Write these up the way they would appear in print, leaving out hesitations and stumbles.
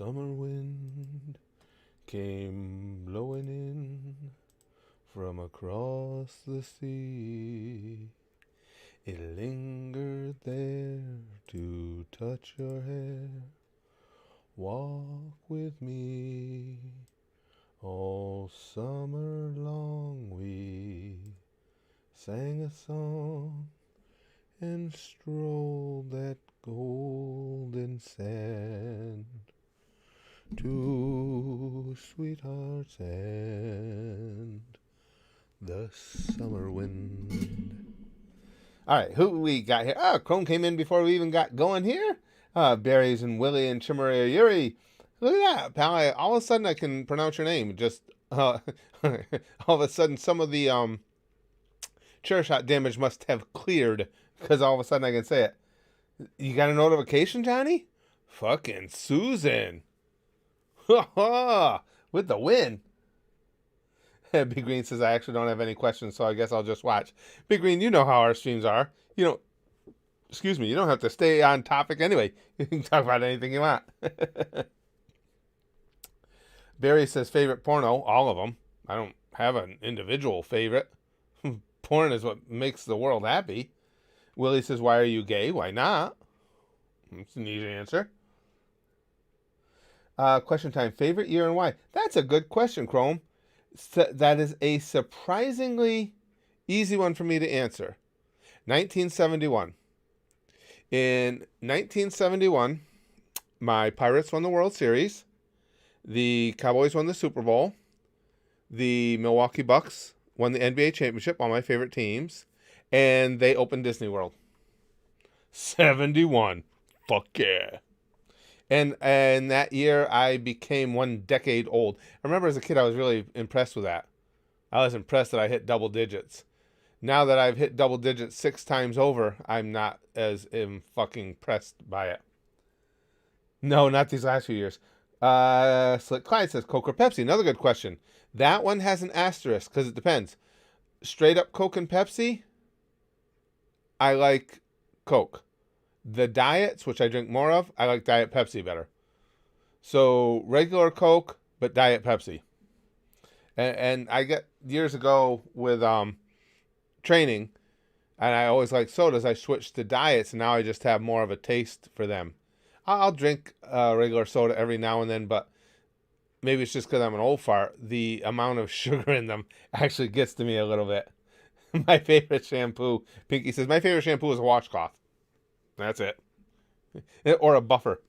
summer wind came blowing in from across the sea. It lingered there to touch your hair. Walk with me. All summer long we sang a song and strolled that golden sand to sweethearts and the summer wind. All right, who we got here? Oh, Chrome came in before we even got going here. Berries and Willie and Chimera Yuri. Look at that, pal. All of a sudden I can pronounce your name. Just all of a sudden some of the chair shot damage must have cleared because all of a sudden I can say it. You got a notification, Johnny? Fucking Susan. With the win. Big Green says, I actually don't have any questions, so I guess I'll just watch. Big Green, you know how our streams are. You don't, excuse me, you don't have to stay on topic anyway. You can talk about anything you want. Barry says, favorite porno, all of them. I don't have an individual favorite. Porn is what makes the world happy. Willie says, why are you gay? Why not? It's an easy answer. Question time, favorite year and why? That's a good question, Chrome. That is a surprisingly easy one for me to answer. 1971. In 1971, my Pirates won the World Series. The Cowboys won the Super Bowl. The Milwaukee Bucks won the NBA championship, all my favorite teams. And they opened Disney World. 71. Fuck yeah. And that year, I became 1 decade old. I remember as a kid, I was really impressed with that. I was impressed that I hit double digits. Now that I've hit double digits 6 times over, I'm not as fucking impressed by it. No, not these last few years. Slick Clyde says, Coke or Pepsi? Another good question. That one has an asterisk, because it depends. Straight up Coke and Pepsi, I like Coke. The diets, which I drink more of, I like Diet Pepsi better. So regular Coke, but Diet Pepsi. And I get years ago with training, and I always liked sodas. I switched to diets, and now I just have more of a taste for them. I'll drink regular soda every now and then, but maybe it's just because I'm an old fart. The amount of sugar in them actually gets to me a little bit. My favorite shampoo, Pinky says, my favorite shampoo is a washcloth. That's it. Or a buffer.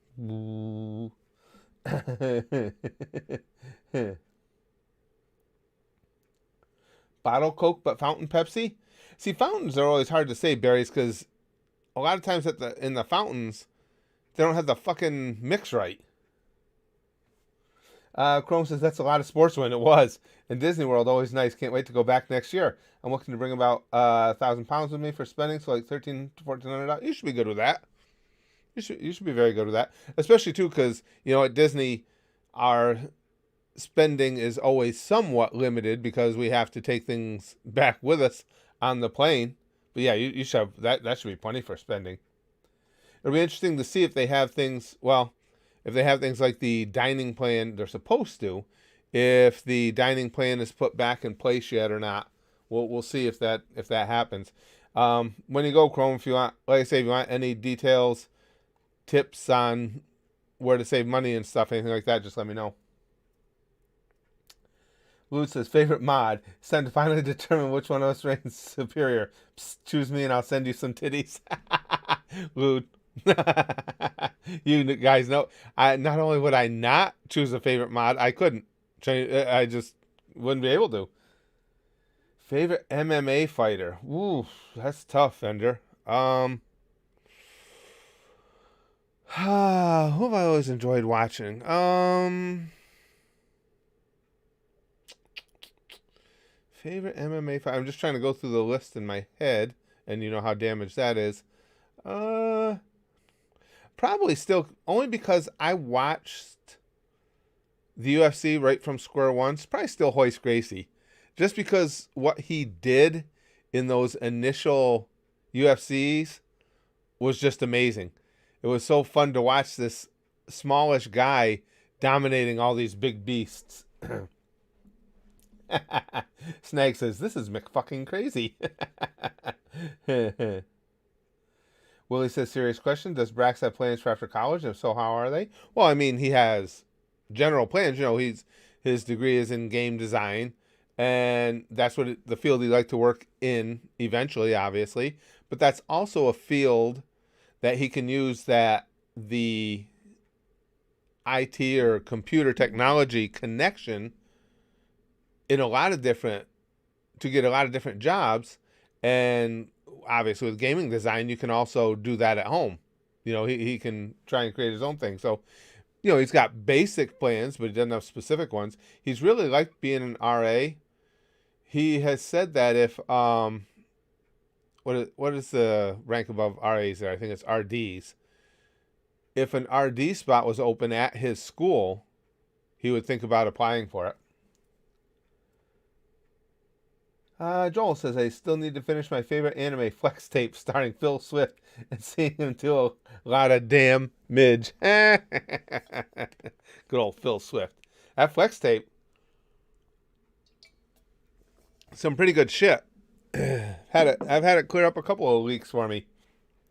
Bottle Coke, but fountain Pepsi? See, fountains are always hard to say, berries, because a lot of times in the fountains, they don't have the fucking mix right. Chrome says, that's a lot of sports win. It was. And Disney World, always nice. Can't wait to go back next year. I'm looking to bring about 1,000 pounds with me for spending, so like $1,300 to $1,400. You should be good with that. You should be very good with that. Especially, too, because, at Disney, our spending is always somewhat limited because we have to take things back with us on the plane. But yeah, you should have, that should be plenty for spending. It'll be interesting to see if they have things, if they have things like the dining plan, they're supposed to, if the dining plan is put back in place yet or not. We'll see if that happens. When you go, Chrome, if you want, like I say, if you want any details, tips on where to save money and stuff, anything like that, just let me know. Lou says, favorite mod. It's time to finally determine which one of us reigns superior. Psst, choose me and I'll send you some titties. Lou. You guys know, not only would I not choose a favorite mod, I couldn't. I just wouldn't be able to. Favorite MMA fighter? Ooh, that's tough, Fender. Who have I always enjoyed watching? Favorite MMA fighter? I'm just trying to go through the list in my head, and you know how damaged that is. Probably still, only because I watched the UFC right from square one. It's probably still Royce Gracie. Just because what he did in those initial UFCs was just amazing. It was so fun to watch this smallish guy dominating all these big beasts. Snag says, this is McFucking crazy. Willie says, serious question. Does Brax have plans for after college? If so, how are they? Well, I mean, he has general plans. You know, his degree is in game design, and that's what the field he'd like to work in eventually, obviously. But that's also a field that he can use that the IT or computer technology connection in a lot of different, to get a lot of different jobs. And obviously with gaming design, you can also do that at home. You know, he can try and create his own thing. So, you know, he's got basic plans, but he doesn't have specific ones. He's really liked being an RA. He has said that if, what is the rank above RAs there? I think it's RDs. If an RD spot was open at his school, he would think about applying for it. Joel says, I still need to finish my favorite anime, Flex Tape, starring Phil Swift, and seeing him do a lot of damn midge. Good old Phil Swift. That Flex Tape, some pretty good shit. I've had it clear up a couple of leaks for me.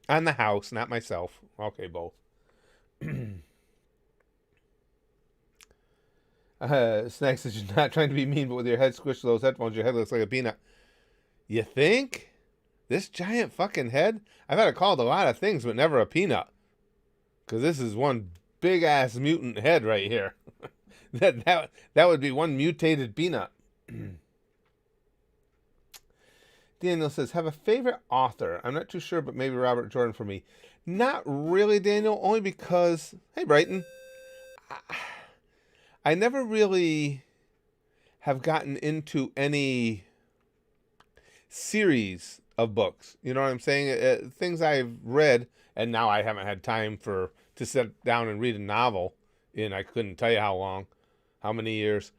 On the house, not myself. Okay, both. Snack says, you're not trying to be mean, but with your head squished to those headphones, your head looks like a peanut. You think? This giant fucking head? I've had it called a lot of things, but never a peanut. Because this is one big-ass mutant head right here. that would be one mutated peanut. Daniel says, have a favorite author? I'm not too sure, but maybe Robert Jordan for me. Not really, Daniel, only because... Hey, Brighton. I never really have gotten into any series of books. You know what I'm saying? Things I've read, and now I haven't had time to sit down and read a novel in, I couldn't tell you how long, how many years.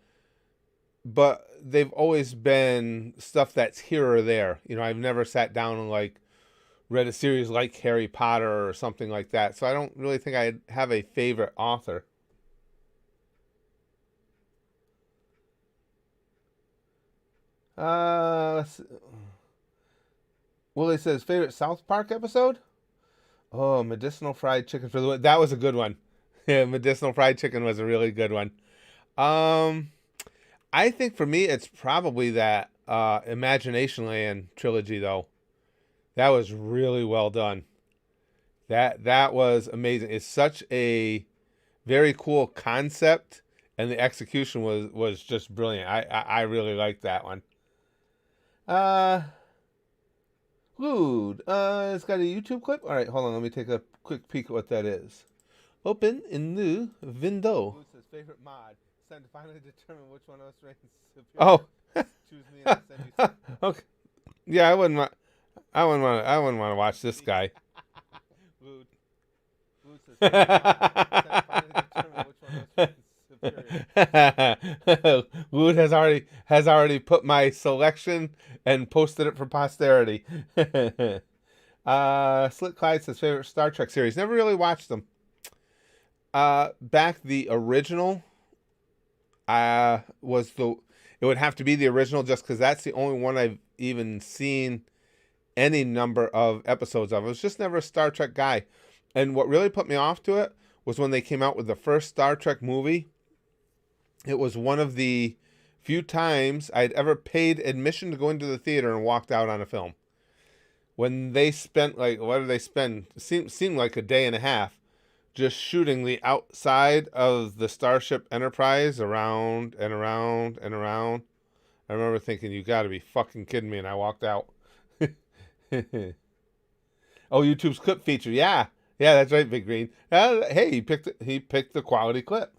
But they've always been stuff that's here or there. You know, I've never sat down and like read a series like Harry Potter or something like that. So I don't really think I have a favorite author. Willie says, favorite South Park episode? Oh, medicinal fried chicken for the win. That was a good one. Yeah, medicinal fried chicken was a really good one. I think for me, it's probably that Imagination Land trilogy, though. That was really well done. That was amazing. It's such a very cool concept, and the execution was just brilliant. I really liked that one. Lude, it's got a YouTube clip. All right, hold on. Let me take a quick peek at what that is. Open in the window. Lude says favorite mod. It's time to finally determine which one of us reigns superior. Oh, choose me and send you. Okay. Yeah, I wouldn't want to watch this guy. Lude says favorite mod. It's time to finally determine which one of us reigns superior. Wood has already put my selection and posted it for posterity. Slick Clyde says favorite Star Trek series. Never really watched them. Back the original it would have to be the original just because that's the only one I've even seen any number of episodes of. I was just never a Star Trek guy. And what really put me off to it was when they came out with the first Star Trek movie. It was one of the few times I'd ever paid admission to go into the theater and walked out on a film. When they spent, like, what did they spend? Seemed like a day and a half just shooting the outside of the Starship Enterprise around and around and around. I remember thinking, you got to be fucking kidding me, and I walked out. Oh, YouTube's clip feature. Yeah, that's right, Big Green. Hey, he picked the quality clip.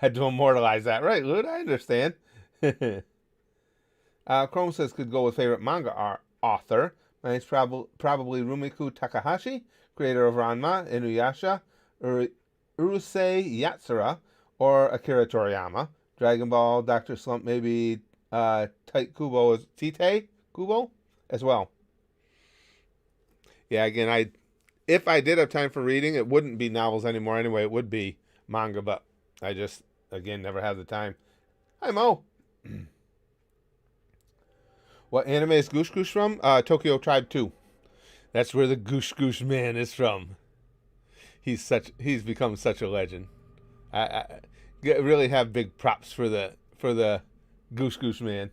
Had to immortalize that. Right, Lud, I understand. Chrome says could go with favorite manga author. Mine's probably Rumiko Takahashi, creator of Ranma, Inuyasha, Urusei Yatsura, or Akira Toriyama. Dragon Ball, Dr. Slump, maybe Tite Kubo as well. Yeah, again, if I did have time for reading, it wouldn't be novels anymore anyway. It would be manga, but I just, again, never have the time. Hi, Mo. What anime is Goosh Goosh from? Tokyo Tribe 2. That's where the Goosh Goosh man is from. He's become such a legend. I really have big props for the Goosh Goosh man.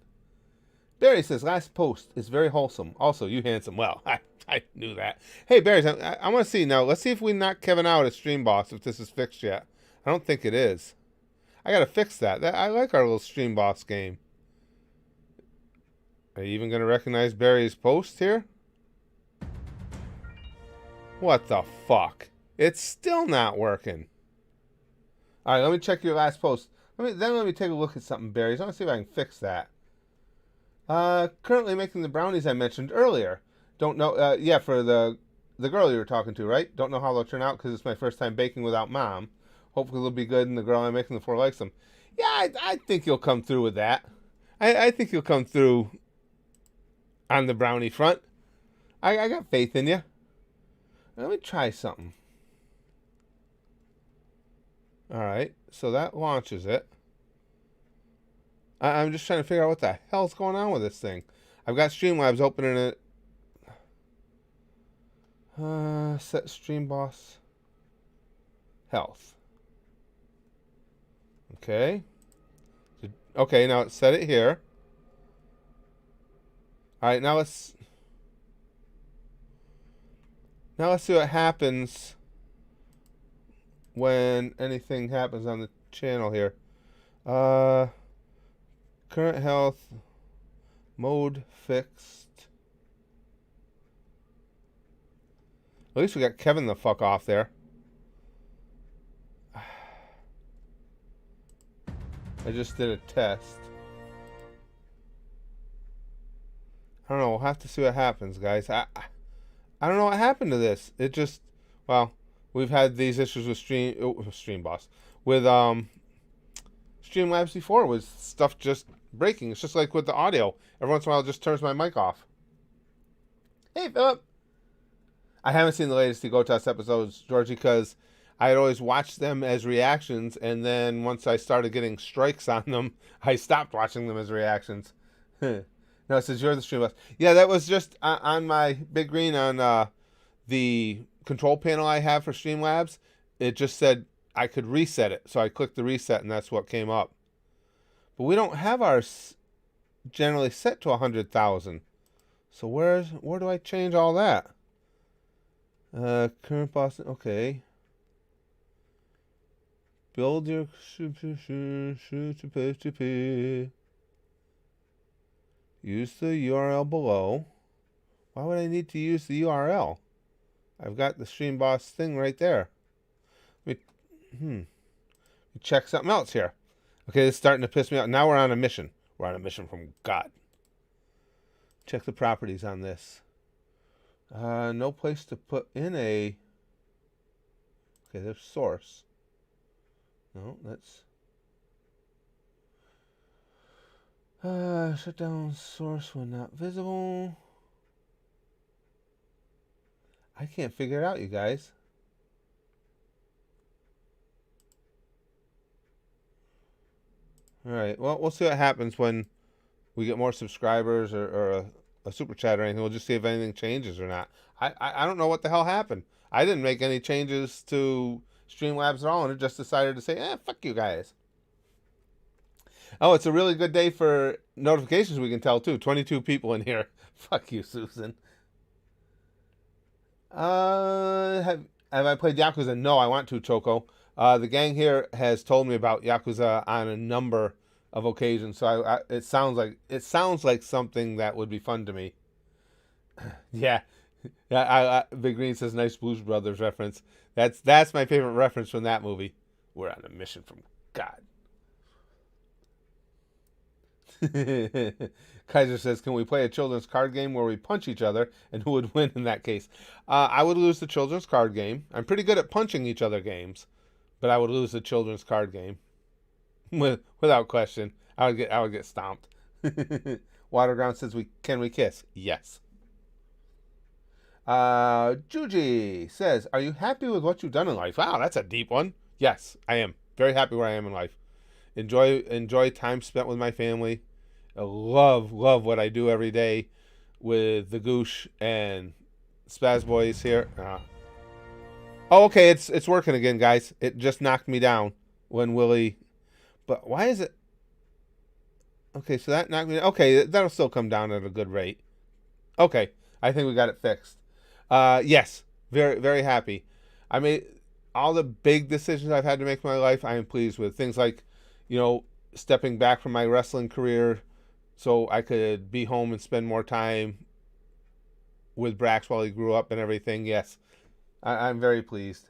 Barry says last post is very wholesome. Also, you handsome. Well, I knew that. Hey, Barry, I want to see now. Let's see if we knock Kevin out at Stream Boss. If this is fixed yet, I don't think it is. I gotta fix that. I like our little Stream Boss game. Are you even gonna recognize Barry's post here? What the fuck? It's still not working. All right, let me check your last post. Let me take a look at something, Barry. I want to see if I can fix that. Currently making the brownies I mentioned earlier. Don't know. Yeah, for the girl you were talking to, right? Don't know how they'll turn out because it's my first time baking without Mom. Hopefully they'll be good, and the girl I'm making them for likes them. Yeah, I think you'll come through with that. I think you'll come through on the brownie front. I got faith in you. Let me try something. All right, so that launches it. I'm just trying to figure out what the hell's going on with this thing. I've got Streamlabs opening it. Set Stream Boss health. Okay. Okay, now set it here. All right, now let's see what happens when anything happens on the channel here. Current health mode fixed. At least we got Kevin the fuck off there. I just did a test. I don't know. We'll have to see what happens, guys. I don't know what happened to this. It just, well, we've had these issues with Stream Boss, with Streamlabs before, with stuff just breaking. It's just like with the audio. Every once in a while, it just turns my mic off. Hey, Philip. I haven't seen the latest Gotas episodes, Georgie, because I had always watched them as reactions, and then once I started getting strikes on them, I stopped watching them as reactions. No, it says you're the Streamlabs. Yeah, that was just on my big green on the control panel I have for Streamlabs. It just said I could reset it, so I clicked the reset, and that's what came up. But we don't have ours generally set to 100,000. So where do I change all that? Current boss. Okay. Build your use the URL below. Why would I need to use the URL? I've got the Stream Boss thing right there. Let me check something else here. Okay, this is starting to piss me off. Now we're on a mission. We're on a mission from God. Check the properties on this. No place to put in a... Okay, there's source. No, that's... shut down source when not visible. I can't figure it out, you guys. Alright, well, we'll see what happens when we get more subscribers or a super chat or anything. We'll just see if anything changes or not. I don't know what the hell happened. I didn't make any changes to Streamlabs at all, and it just decided to say, fuck you guys. Oh, it's a really good day for notifications, we can tell, too. 22 people in here. Fuck you, Susan. Have I played Yakuza? No, I want to, Choco. The gang here has told me about Yakuza on a number of occasions, so it sounds like something that would be fun to me. Yeah. Big Green says nice Blues Brothers reference. That's my favorite reference from that movie. We're on a mission from God. Kaiser says, can we play a children's card game where we punch each other, and who would win in that case? I would lose the children's card game. I'm pretty good at punching each other games, but I would lose the children's card game. Without question. I would get stomped. Waterground says, can we kiss? Yes. Juji says, "Are you happy with what you've done in life?" Wow, that's a deep one. Yes, I am very happy where I am in life. Enjoy time spent with my family. I love what I do every day with the Goosh and Spaz Boys here. Oh, okay, it's working again, guys. It just knocked me down when Willie. But why is it? Okay, so that knocked me. Okay, that'll still come down at a good rate. Okay, I think we got it fixed. Yes, very happy. I made all the big decisions I've had to make in my life. I am pleased with things like, you know, stepping back from my wrestling career so I could be home and spend more time with Brax while he grew up and everything. Yes, I'm very pleased.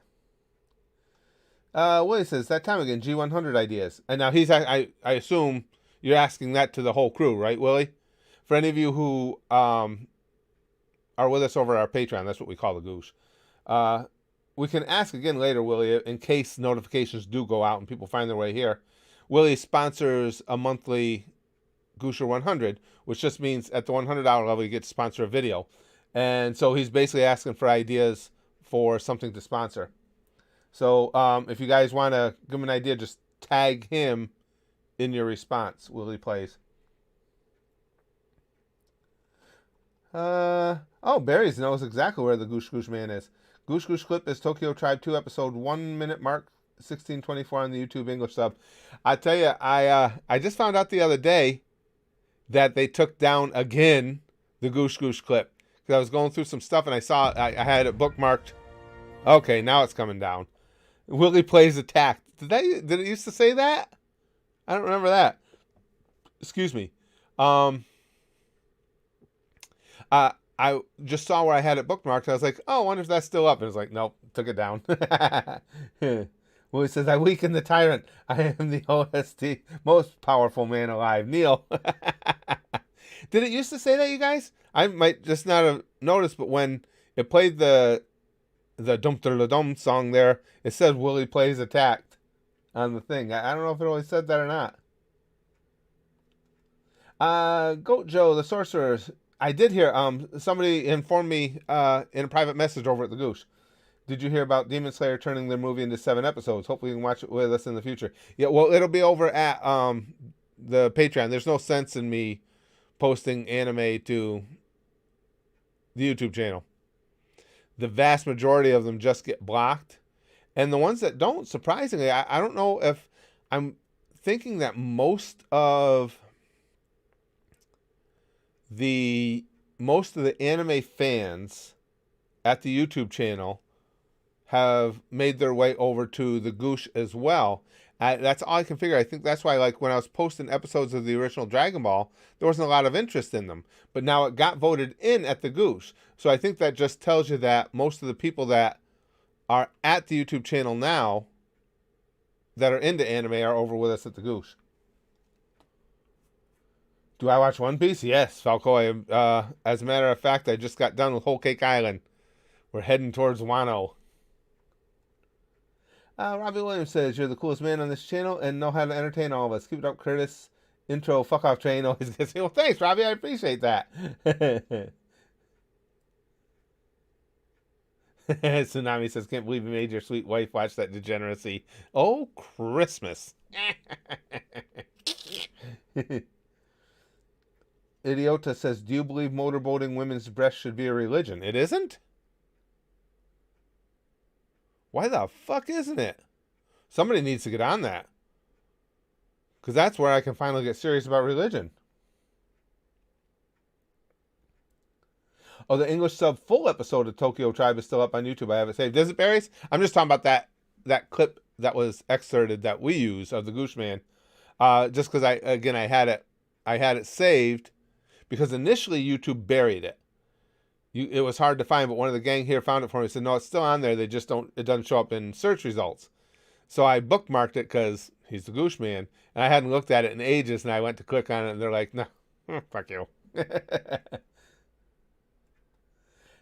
Willie says that time again. G100 ideas, and now I assume you're asking that to the whole crew, right, Willie? For any of you who are with us over our Patreon, that's what we call the Goosh. We can ask again later, Willie, in case notifications do go out and people find their way here. Willie sponsors a monthly Goosher 100, which just means at the $100 level you get to sponsor a video, and so he's basically asking for ideas for something to sponsor. So if you guys want to give him an idea, just tag him in your response. Willie plays. Barry's knows exactly where the Goosh Goosh Man is. Goosh Goosh clip is Tokyo Tribe 2 episode 1 minute mark 1624 on the YouTube English sub. I tell you, I just found out the other day that they took down again the Goosh Goosh clip because I was going through some stuff and I had it bookmarked. Okay, now it's coming down. Willie plays attack. Did it used to say that? I don't remember that. Excuse me. I just saw where I had it bookmarked. I was like, oh, I wonder if that's still up. And it was like, nope, took it down. Willie says, I weaken the tyrant. I am the OST most powerful man alive. Neil. Did it used to say that, you guys? I might just not have noticed, but when it played the Dum Dum Dum song there, it said Willie plays attacked on the thing. I don't know if it always said that or not. Goat Joe, the sorcerer. I did hear somebody informed me in a private message over at the Goosh. Did you hear about Demon Slayer turning their movie into 7 episodes? Hopefully you can watch it with us in the future. Yeah, well, it'll be over at the Patreon. There's no sense in me posting anime to the YouTube channel. The vast majority of them just get blocked. And the ones that don't, surprisingly, I don't know if I'm thinking that most of the anime fans at the YouTube channel have made their way over to the Goosh as well. That's all I can figure. I think that's why, like, when I was posting episodes of the original Dragon Ball, there wasn't a lot of interest in them. But now it got voted in at the Goosh. So I think that just tells you that most of the people that are at the YouTube channel now that are into anime are over with us at the Goosh. Do I watch One Piece? Yes, Falco. As a matter of fact, I just got done with Whole Cake Island. We're heading towards Wano. Robbie Williams says, you're the coolest man on this channel and know how to entertain all of us. Keep it up, Curtis. Intro, fuck off train. Always gets me. Well, thanks, Robbie. I appreciate that. Tsunami says, can't believe you made your sweet wife watch that degeneracy. Oh, Christmas. Idiota says, do you believe motorboating women's breasts should be a religion? It isn't? Why the fuck isn't it? Somebody needs to get on that. Because that's where I can finally get serious about religion. Oh, the English sub full episode of Tokyo Tribe is still up on YouTube. I have it saved. Is it, Barry's? I'm just talking about that clip that was excerpted that we use of the Goosh Man. Just because I had it saved because initially YouTube buried it. It was hard to find, but one of the gang here found it for me. Said, no, it's still on there. It doesn't show up in search results. So I bookmarked it because he's the Goosh Man. And I hadn't looked at it in ages, and I went to click on it, and they're like, no, fuck you.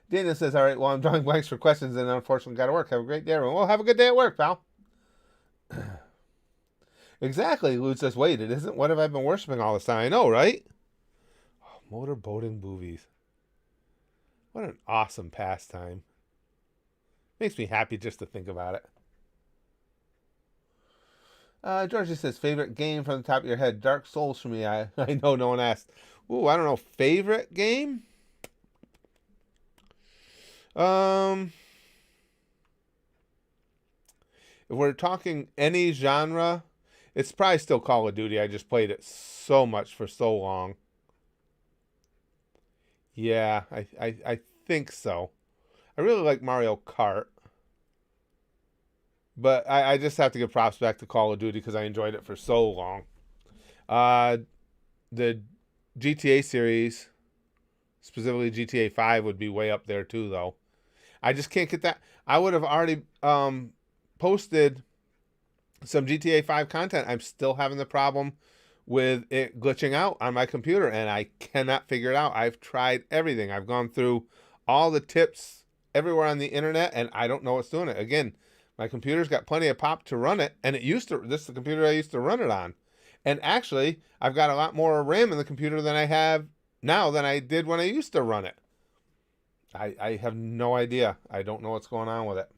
Daniel says, all right, well, I'm drawing blanks for questions, and unfortunately got to work. Have a great day, everyone. Well, have a good day at work, pal. Exactly. Lou says, wait, it isn't? What have I been worshiping all this time? I know, right? Oh, motorboating movies. What an awesome pastime. Makes me happy just to think about it. Georgie says, favorite game from the top of your head? Dark Souls for me. I know no one asked. Ooh, I don't know. Favorite game? Um, if we're talking any genre, it's probably still Call of Duty. I just played it so much for so long. Yeah, I think so. I really like Mario Kart, but I just have to give props back to Call of Duty because I enjoyed it for so long. Uh, the GTA series, specifically GTA 5, would be way up there too, though. I just can't get that. I would have already posted some GTA 5 content. I'm still having the problem with it glitching out on my computer, and I cannot figure it out. I've tried everything. I've gone through all the tips everywhere on the internet, and I don't know what's doing it. Again, my computer's got plenty of pop to run it, and this is the computer I used to run it on. And actually, I've got a lot more RAM in the computer than I have now than I did when I used to run it. I have no idea. I don't know what's going on with it.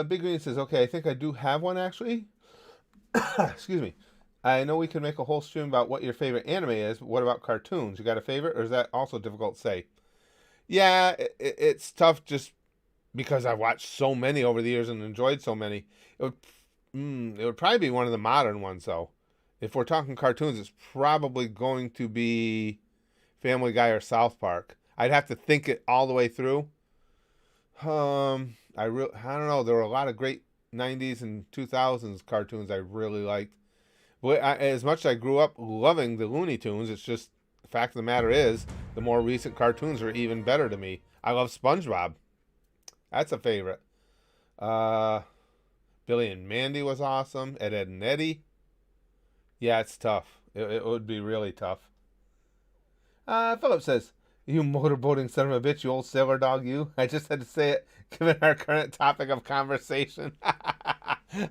Big Green says, okay, I think I do have one actually. Excuse me. I know we can make a whole stream about what your favorite anime is, but what about cartoons? You got a favorite, or is that also difficult to say? Yeah, it's tough just because I've watched so many over the years and enjoyed so many. It would probably be one of the modern ones, though. If we're talking cartoons, it's probably going to be Family Guy or South Park. I'd have to think it all the way through. I don't know. There were a lot of great '90s and 2000s cartoons I really liked. But as much as I grew up loving the Looney Tunes, it's just the fact of the matter is the more recent cartoons are even better to me. I love SpongeBob. That's a favorite. Uh, Billy and Mandy was awesome. Ed, Ed and Eddie. Yeah, it's tough. It would be really tough. Philip says, you motorboating son of a bitch, you old sailor dog, you. I just had to say it, given our current topic of conversation.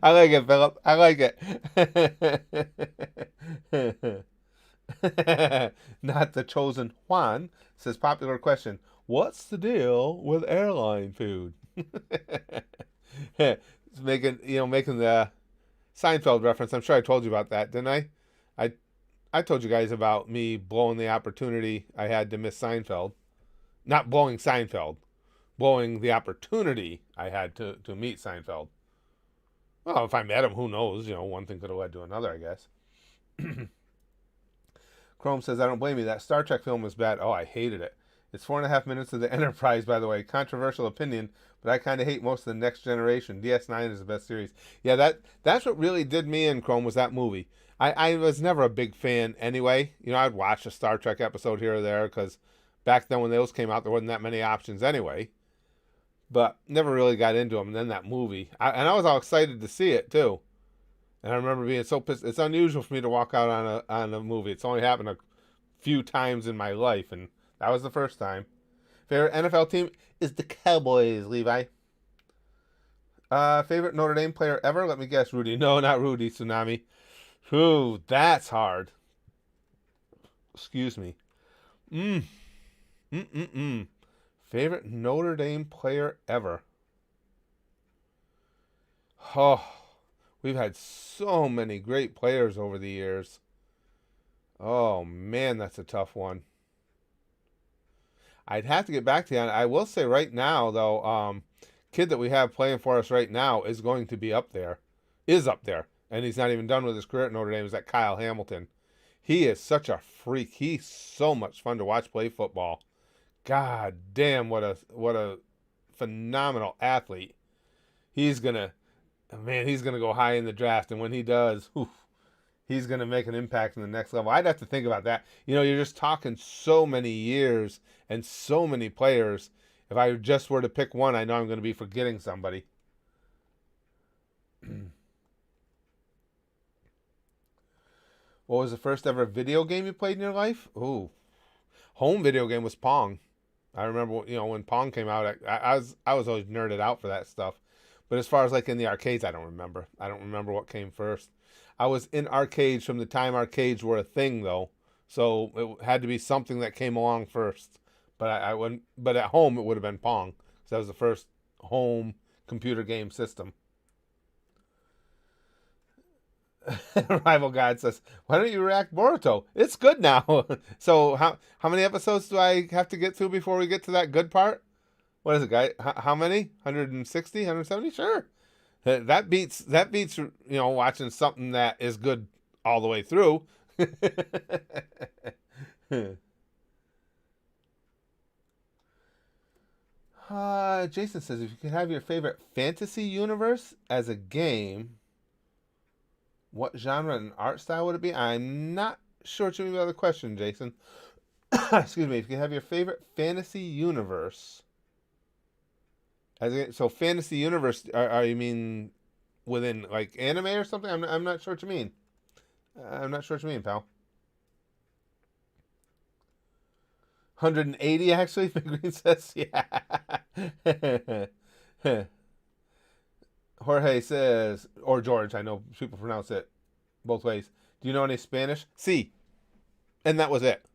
I like it, Philip. I like it. Not the chosen Juan says, popular question. What's the deal with airline food? It's making the Seinfeld reference. I'm sure I told you about that, didn't I? I I told you guys about me blowing the opportunity I had to miss Seinfeld. Not blowing Seinfeld, blowing the opportunity I had to meet Seinfeld. Well, if I met him, who knows? One thing could have led to another, I guess. Chrome says, I don't blame you. That Star Trek film was bad. Oh, I hated it. It's 4.5 minutes of the Enterprise, by the way. Controversial opinion, but I kind of hate most of the Next Generation. DS9 is the best series. Yeah, that's what really did me in, Chrome, was that movie. I was never a big fan anyway. I'd watch a Star Trek episode here or there because back then when those came out, there wasn't that many options anyway. But never really got into them. And then that movie. And I was all excited to see it, too. And I remember being so pissed. It's unusual for me to walk out on a movie. It's only happened a few times in my life, and that was the first time. Favorite NFL team is the Cowboys, Levi. Favorite Notre Dame player ever? Let me guess, Rudy. No, not Rudy. Tsunami. Ooh, that's hard. Excuse me. Mm. Mm-mm-mm. Favorite Notre Dame player ever? Oh, we've had so many great players over the years. Oh, man, that's a tough one. I'd have to get back to you on it. I will say right now, though, kid that we have playing for us right now is going to be up there. Is up there. And he's not even done with his career at Notre Dame. Is that Kyle Hamilton. He is such a freak. He's so much fun to watch play football. God damn, what a phenomenal athlete. He's gonna go high in the draft, and when he does, he's gonna make an impact in the next level. I'd have to think about that. You're just talking so many years and so many players. If I just were to pick one, I know I'm gonna be forgetting somebody. What was the first ever video game you played in your life? Ooh, home video game was Pong. I remember, when Pong came out, I was always nerded out for that stuff. But as far as like in the arcades, I don't remember. I don't remember what came first. I was in arcades from the time arcades were a thing, though. So it had to be something that came along first. But I wouldn't. But at home, it would have been Pong, because that was the first home computer game system. Rival God says, "Why don't you react Boruto? It's good now." So how many episodes do I have to get through before we get to that good part? What is it, guy? How many? 160, 170? Sure. That beats watching something that is good all the way through. Jason says, if you could have your favorite fantasy universe as a game, what genre and art style would it be? I'm not sure what you mean by the question, Jason. Excuse me. If you could have your favorite fantasy universe so fantasy universe, are you mean within like anime or something? I'm not sure what you mean. I'm not sure what you mean, pal. 180 actually. Green says, yeah. Jorge says, or George, I know people pronounce it both ways. Do you know any Spanish? Sí. And that was it.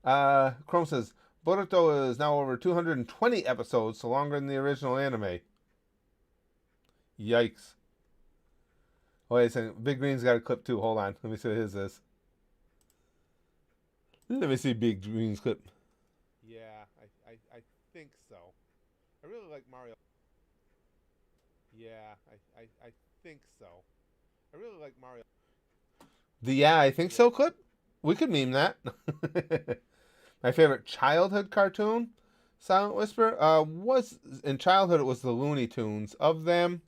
Chrome says, Boruto is now over 220 episodes, so longer than the original anime. Yikes. Oh, wait a second. Big Green's got a clip too. Hold on. Let me see what his is. Let me see Big Green's clip. Yeah, I think so. I really like Mario. Yeah, I think so. I really like Mario. The yeah, I think so clip? We could meme that. My favorite childhood cartoon, Silent Whisper, was in childhood it was the Looney Tunes. Of them,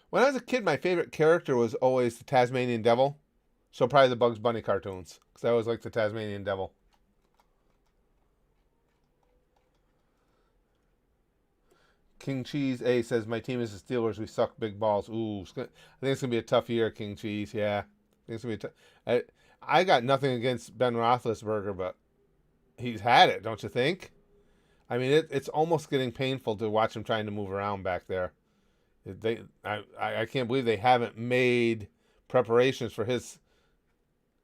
when I was a kid, my favorite character was always the Tasmanian Devil. So probably the Bugs Bunny cartoons, because I always liked the Tasmanian Devil. King Cheese A says, my team is the Steelers. We suck big balls. Ooh, I think it's going to be a tough year, King Cheese. Yeah. I think it's going to be I got nothing against Ben Roethlisberger, but he's had it, don't you think? I mean, it's almost getting painful to watch him trying to move around back there. I can't believe they haven't made preparations for his,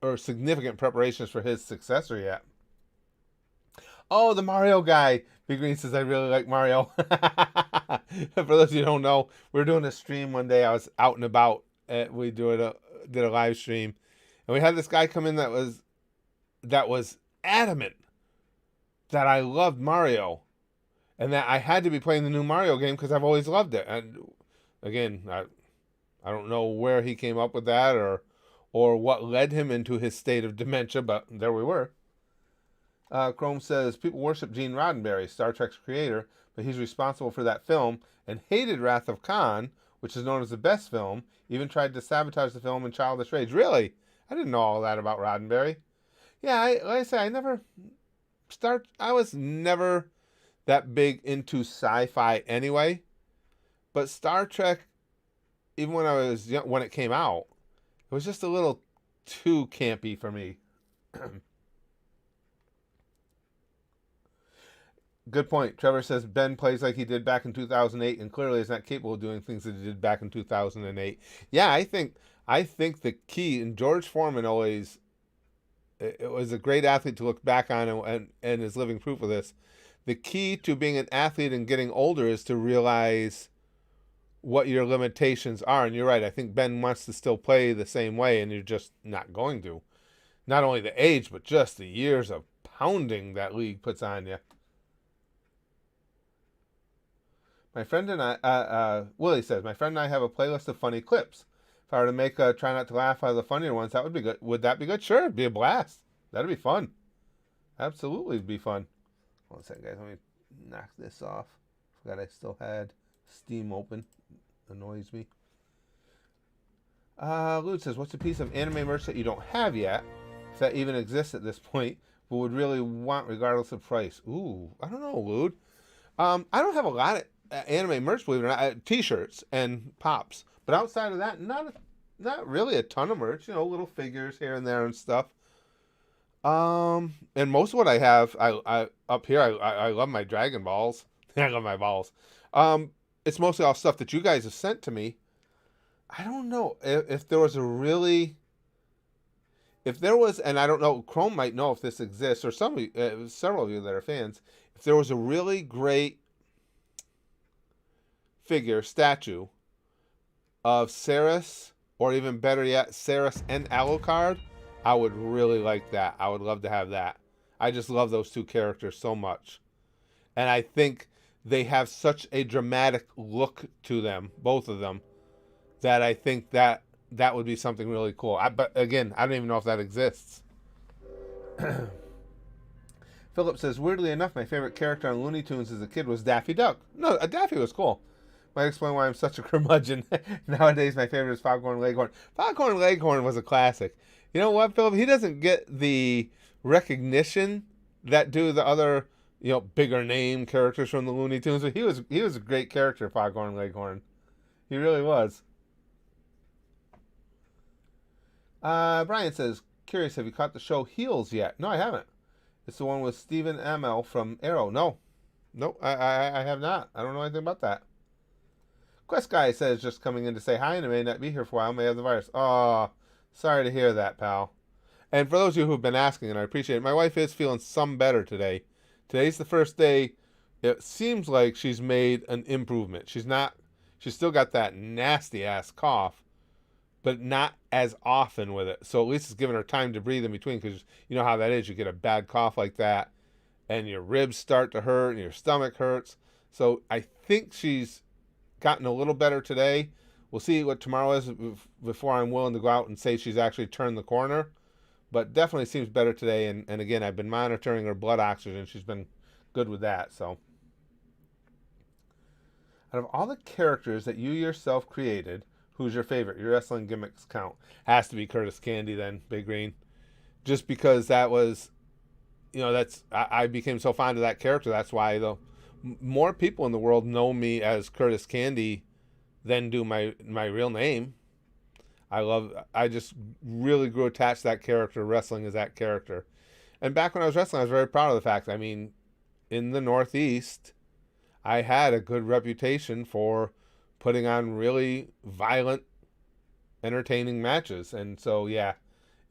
or significant preparations for his successor yet. Oh, the Mario guy. Big Green says, I really like Mario. For those of you who don't know, we were doing a stream one day. I was out and about. We did a live stream. And we had this guy come in that was adamant that I loved Mario. And that I had to be playing the new Mario game because I've always loved it. And again, I don't know where he came up with that or what led him into his state of dementia, but there we were. Chrome says, people worship Gene Roddenberry, Star Trek's creator, but he's responsible for that film and hated Wrath of Khan, which is known as the best film, even tried to sabotage the film in Childish Rage. Really? I didn't know all that about Roddenberry. Yeah, like I say, I was never that big into sci-fi anyway, but Star Trek, even when I was young, when it came out, it was just a little too campy for me. Good point. Trevor says Ben plays like he did back in 2008 and clearly is not capable of doing things that he did back in 2008. Yeah, I think the key, and George Foreman always, it was a great athlete to look back on and is living proof of this. The key to being an athlete and getting older is to realize what your limitations are. And you're right. I think Ben wants to still play the same way, and you're just not going to. Not only the age, but just the years of pounding that league puts on you. My friend and I, Willie says, my friend and I have a playlist of funny clips. If I were to make a try not to laugh out of the funnier ones, that would be good. Would that be good? Sure, it'd be a blast. That'd be fun. Absolutely be fun. Hold on a second, guys. Let me knock this off. Forgot I still had Steam open. Annoys me. Lude says, what's a piece of anime merch that you don't have yet, if that even exists at this point, but would really want regardless of price? Ooh, I don't know, Lude. I don't have a lot of anime merch, believe it or not. T-shirts and pops. But outside of that, not really a ton of merch. You know, little figures here and there and stuff. And most of what I have, I up here, I love my Dragon Balls. I love my balls. It's mostly all stuff that you guys have sent to me. I don't know if there was a really, if there was, and I don't know, Chrome might know if this exists, or several of you that are fans, if there was a really great statue of Saris, or even better yet, Saris and Alucard, I would really like that. I would love to have that. I just love those two characters so much. And I think they have such a dramatic look to them, both of them, that I think that would be something really cool. But again, I don't even know if that exists. Philip says, weirdly enough, my favorite character on Looney Tunes as a kid was Daffy Duck. No, Daffy was cool. Might explain why I'm such a curmudgeon. Nowadays, my favorite is Foghorn Leghorn. Foghorn Leghorn was a classic. You know what, Philip? He doesn't get the recognition that do the other, bigger name characters from the Looney Tunes. But he was a great character, Foghorn Leghorn. He really was. Brian says, curious, have you caught the show Heels yet? No, I haven't. It's the one with Stephen Amell from Arrow. No, I have not. I don't know anything about that. Quest Guy says, just coming in to say hi and I may not be here for a while. May have the virus. Oh, sorry to hear that, pal. And for those of you who've been asking, and I appreciate it, my wife is feeling some better today. Today's the first day. It seems like she's made an improvement. She's still got that nasty ass cough, but not as often with it. So at least it's giving her time to breathe in between, because you know how that is. You get a bad cough like that, and your ribs start to hurt, and your stomach hurts. So I think she's gotten a little better today. We'll see what tomorrow is before I'm willing to go out and say she's actually turned the corner. But definitely seems better today. And again, I've been monitoring her blood oxygen. She's been good with that. So out of all the characters that you yourself created, who's your favorite? Your wrestling gimmicks count. Has to be Curtis Candy then, Big Green. Just because that was, I became so fond of that character. That's why more people in the world know me as Curtis Candy than do my real name. I just really grew attached to that character, wrestling as that character. And back when I was wrestling, I was very proud of the fact, in the Northeast, I had a good reputation for putting on really violent, entertaining matches. And so, yeah,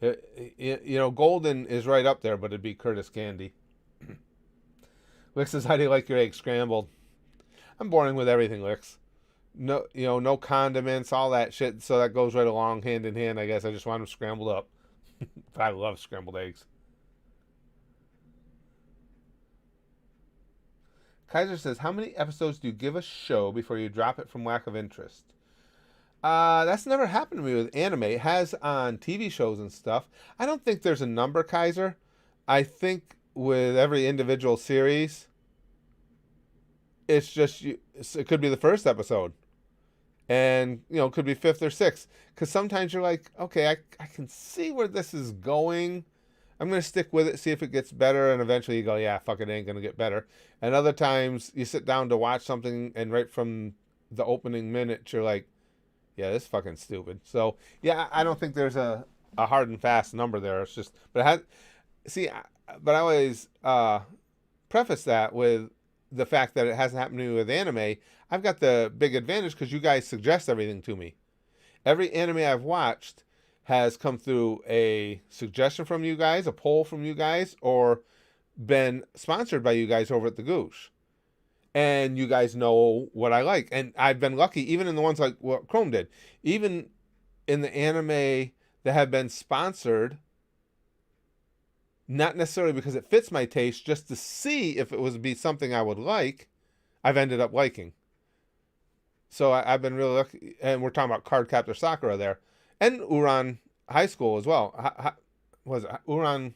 Golden is right up there, but it'd be Curtis Candy. Lix says, how do you like your eggs scrambled? I'm boring with everything, Lix. No, no condiments, all that shit. So that goes right along hand in hand. I guess I just want them scrambled up. But I love scrambled eggs. Kaiser says, how many episodes do you give a show before you drop it from lack of interest? That's never happened to me with anime. It has on TV shows and stuff. I don't think there's a number, Kaiser. I think with every individual series, it's just it could be the first episode, and it could be fifth or sixth. Because sometimes you're like, okay, I can see where this is going. I'm gonna stick with it, see if it gets better, and eventually you go, yeah, fuck, it ain't gonna get better. And other times you sit down to watch something, and right from the opening minute, you're like, yeah, this is fucking stupid. So yeah, I don't think there's a hard and fast number there. It's just, but I always preface that with the fact that it hasn't happened to me with anime. I've got the big advantage because you guys suggest everything to me. Every anime I've watched has come through a suggestion from you guys, a poll from you guys, or been sponsored by you guys over at the Goosh. And you guys know what I like. And I've been lucky, even in the ones like what Chrome did. Even in the anime that have been sponsored, not necessarily because it fits my taste, just to see if it would be something I would like, I've ended up liking. So I've been really lucky. And we're talking about Cardcaptor Sakura there. And Uran High School as well. Was it Uran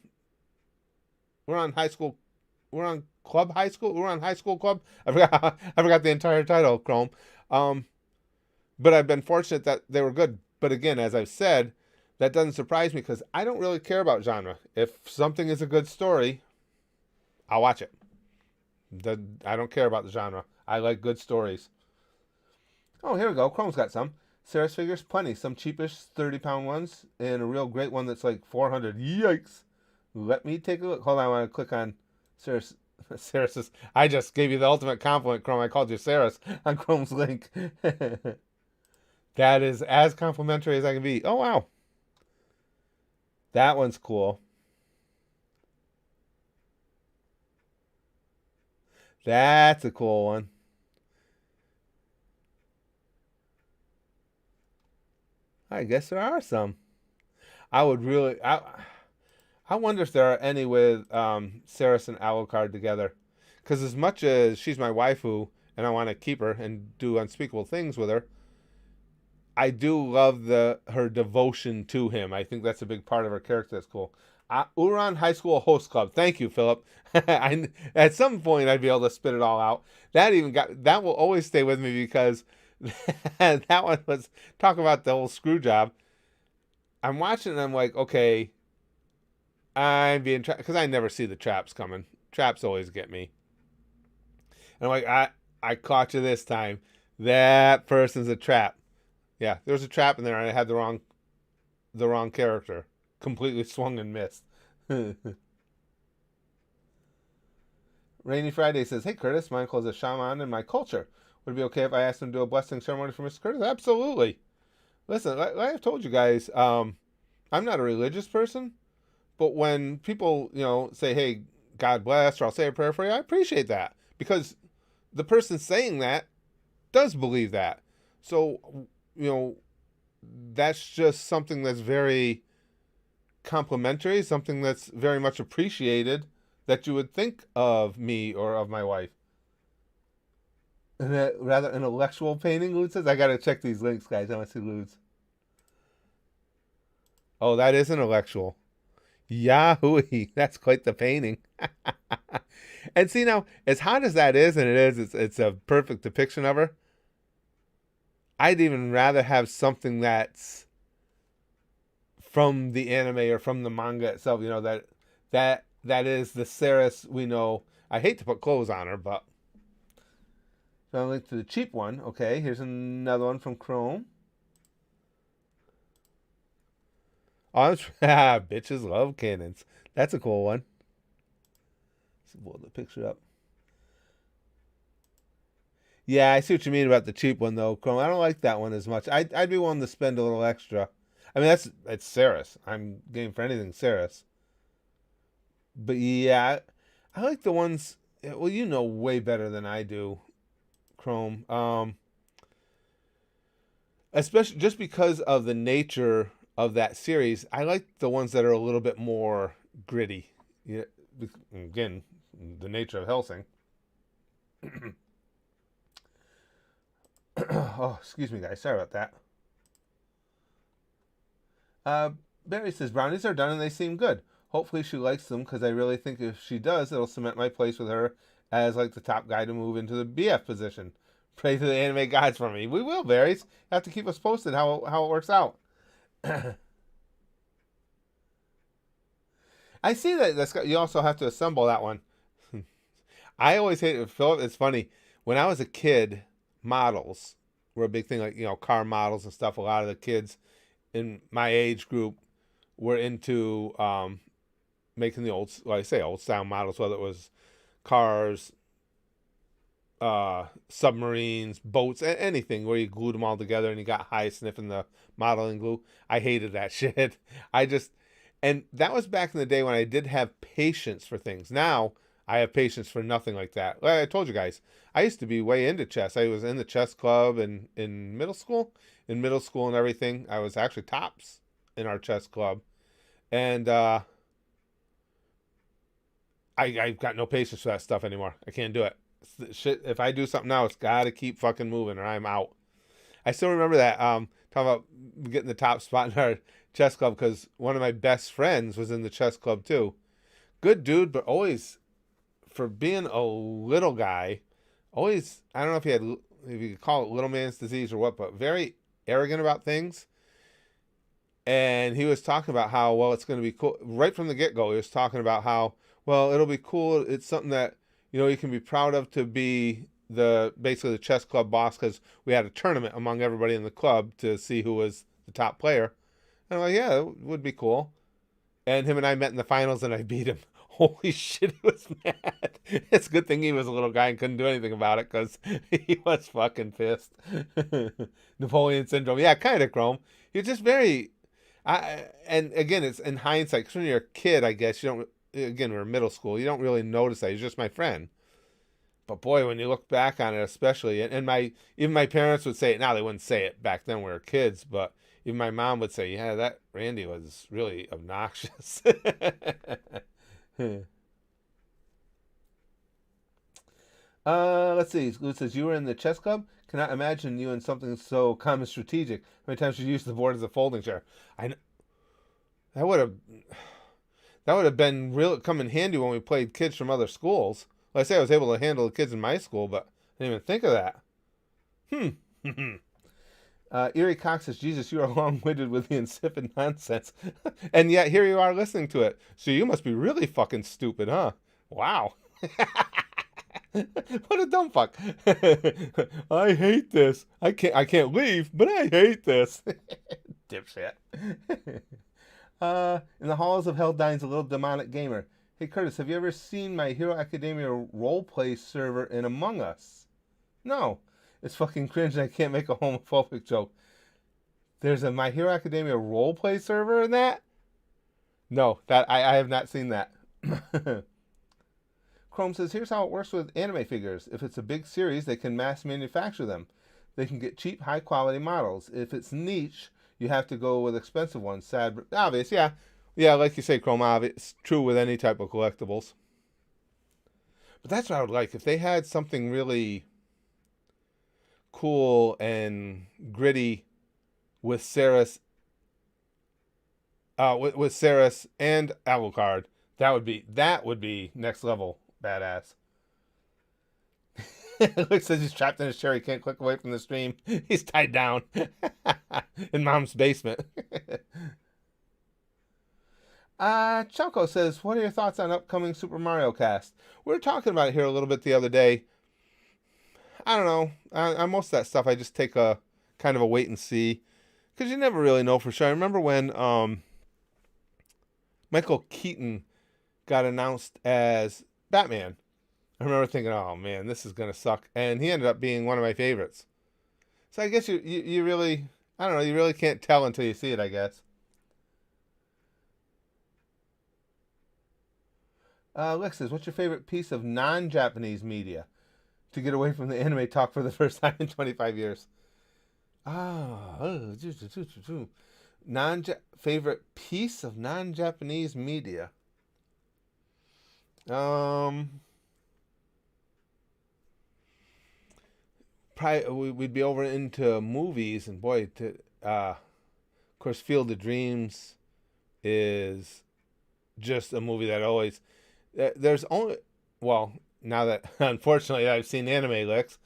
High School? Uran Club High School? Uran High School Club? I forgot the entire title, Chrome. But I've been fortunate that they were good. But again, as I've said, that doesn't surprise me because I don't really care about genre. If something is a good story, I'll watch it. I don't care about the genre. I like good stories. Oh, here we go. Chrome's got some. Saris figures, plenty. Some cheapish 30-pound ones and a real great one that's like 400. Yikes. Let me take a look. Hold on, I want to click on Saris. Saris. I just gave you the ultimate compliment, Chrome. I called you Saris on Chrome's link. That is as complimentary as I can be. Oh, wow. That one's cool. That's a cool one. I guess there are some. I would really. I wonder if there are any with Saris and Alucard together. Because as much as she's my waifu and I want to keep her and do unspeakable things with her, I do love her devotion to him. I think that's a big part of her character that's cool. Uran High School Host Club. Thank you, Philip. At some point, I'd be able to spit it all out. That will always stay with me because that one was talk about the whole screw job. I'm watching and I'm like, okay, I'm being trapped because I never see the traps coming. Traps always get me. And I'm like, I caught you this time. That person's a trap. Yeah, there was a trap in there, and I had the wrong character. Completely swung and missed. Rainy Friday says, "Hey Curtis, my uncle is a shaman in my culture. Would it be okay if I asked him to do a blessing ceremony for Mr. Curtis?" Absolutely. Listen, like I've told you guys, I'm not a religious person, but when people, say, "Hey, God bless," or I'll say a prayer for you, I appreciate that because the person saying that does believe that. So, that's just something that's very complimentary, something that's very much appreciated that you would think of me or of my wife. And a rather intellectual painting, Lud says. I gotta check these links, guys. I want to see Lud's. Oh, that is intellectual. Yahoo! That's quite the painting. And see now, as hot as that is, and it's a perfect depiction of her. I'd even rather have something that's from the anime or from the manga itself. That is the Saris we know. I hate to put clothes on her, but so I'll link to the cheap one. Okay, here's another one from Chrome. Oh, bitches love cannons. That's a cool one. Let's blow the picture up. Yeah, I see what you mean about the cheap one though, Chrome. I don't like that one as much. I'd be willing to spend a little extra. I mean, it's Saris. I'm game for anything Saris. But yeah, I like the ones. Well, you know way better than I do, Chrome. Especially just because of the nature of that series, I like the ones that are a little bit more gritty. Yeah, again, the nature of Hellsing. Oh, excuse me, guys. Sorry about that. Barry says brownies are done and they seem good. Hopefully she likes them because I really think if she does, it'll cement my place with her as like the top guy to move into the BF position. Pray to the anime gods for me. We will, Barry's. You have to keep us posted how it works out. I see that you also have to assemble that one. I always hate it. Philip, it's funny. When I was a kid, models were a big thing, like, car models and stuff. A lot of the kids in my age group were into making the old style models, whether it was cars, submarines, boats, anything where you glued them all together and you got high sniffing the modeling glue. I hated that shit. And that was back in the day when I did have patience for things. Now I have patience for nothing like that. Like I told you guys, I used to be way into chess. I was in the chess club in middle school. In middle school and everything, I was actually tops in our chess club. And I've got no patience for that stuff anymore. I can't do it. Shit, if I do something now, it's got to keep fucking moving or I'm out. I still remember that. Talking about getting the top spot in our chess club because one of my best friends was in the chess club too. Good dude, but always, for being a little guy, always, I don't know if you could call it little man's disease or what, but very arrogant about things. And he was talking about how, well, it's going to be cool. Right from the get-go, he was talking about how, well, it'll be cool. It's something that, you can be proud of to be basically the chess club boss because we had a tournament among everybody in the club to see who was the top player. And I'm like, yeah, it would be cool. And him and I met in the finals and I beat him. Holy shit, he was mad. It's a good thing he was a little guy and couldn't do anything about it because he was fucking pissed. Napoleon syndrome. Yeah, kind of, Chrome. You're just very. And again, it's in hindsight. Because when you're a kid, I guess you don't. Again, we're in middle school. You don't really notice that. He's just my friend. But boy, when you look back on it, especially, and even my parents would say it. Now they wouldn't say it back then. We were kids, but even my mom would say, "Yeah, that Randy was really obnoxious." Let's see. Lou says, you were in the chess club? Cannot imagine you in something so common strategic. How many times you used the board as a folding chair? I know, that would have been real come in handy when we played kids from other schools. Like I say, I was able to handle the kids in my school, but I didn't even think of that. Erie Cox says, Jesus, you are long-winded with the insipid nonsense. And yet here you are listening to it. So you must be really fucking stupid, huh? Wow. What a dumb fuck. I hate this. I can't leave, but I hate this. Dipshit. In the halls of hell dines a little demonic gamer. Hey Curtis, have you ever seen My Hero Academia roleplay server in Among Us? No. It's fucking cringe and I can't make a homophobic joke. There's a My Hero Academia roleplay server in that? No, that I have not seen that. Chrome says, here's how it works with anime figures. If it's a big series, they can mass manufacture them. They can get cheap, high-quality models. If it's niche, you have to go with expensive ones. Sad, but obvious, yeah. Yeah, like you say, Chrome, it's true with any type of collectibles. But that's what I would like. If they had something really cool and gritty with Ceres, with Ceres and Alucard, that would be next level badass. Luke says he's trapped in his chair. He can't click away from the stream. He's tied down in mom's basement. Choco says, what are your thoughts on upcoming Super Mario Cast? We were talking about it here a little bit the other day. I don't know. On most of that stuff, I just take a kind of a wait and see. Because you never really know for sure. I remember when Michael Keaton got announced as Batman. I remember thinking, oh man, this is going to suck. And he ended up being one of my favorites. So I guess you really, I don't know, you really can't tell until you see it, I guess. Lex says, what's your favorite piece of non-Japanese media to get away from the anime talk for the first time in 25 years? Favorite piece of non-Japanese media. Probably we'd be over into movies, and boy, of course, Field of Dreams is just a movie that always. There's only, well, now that unfortunately I've seen anime licks,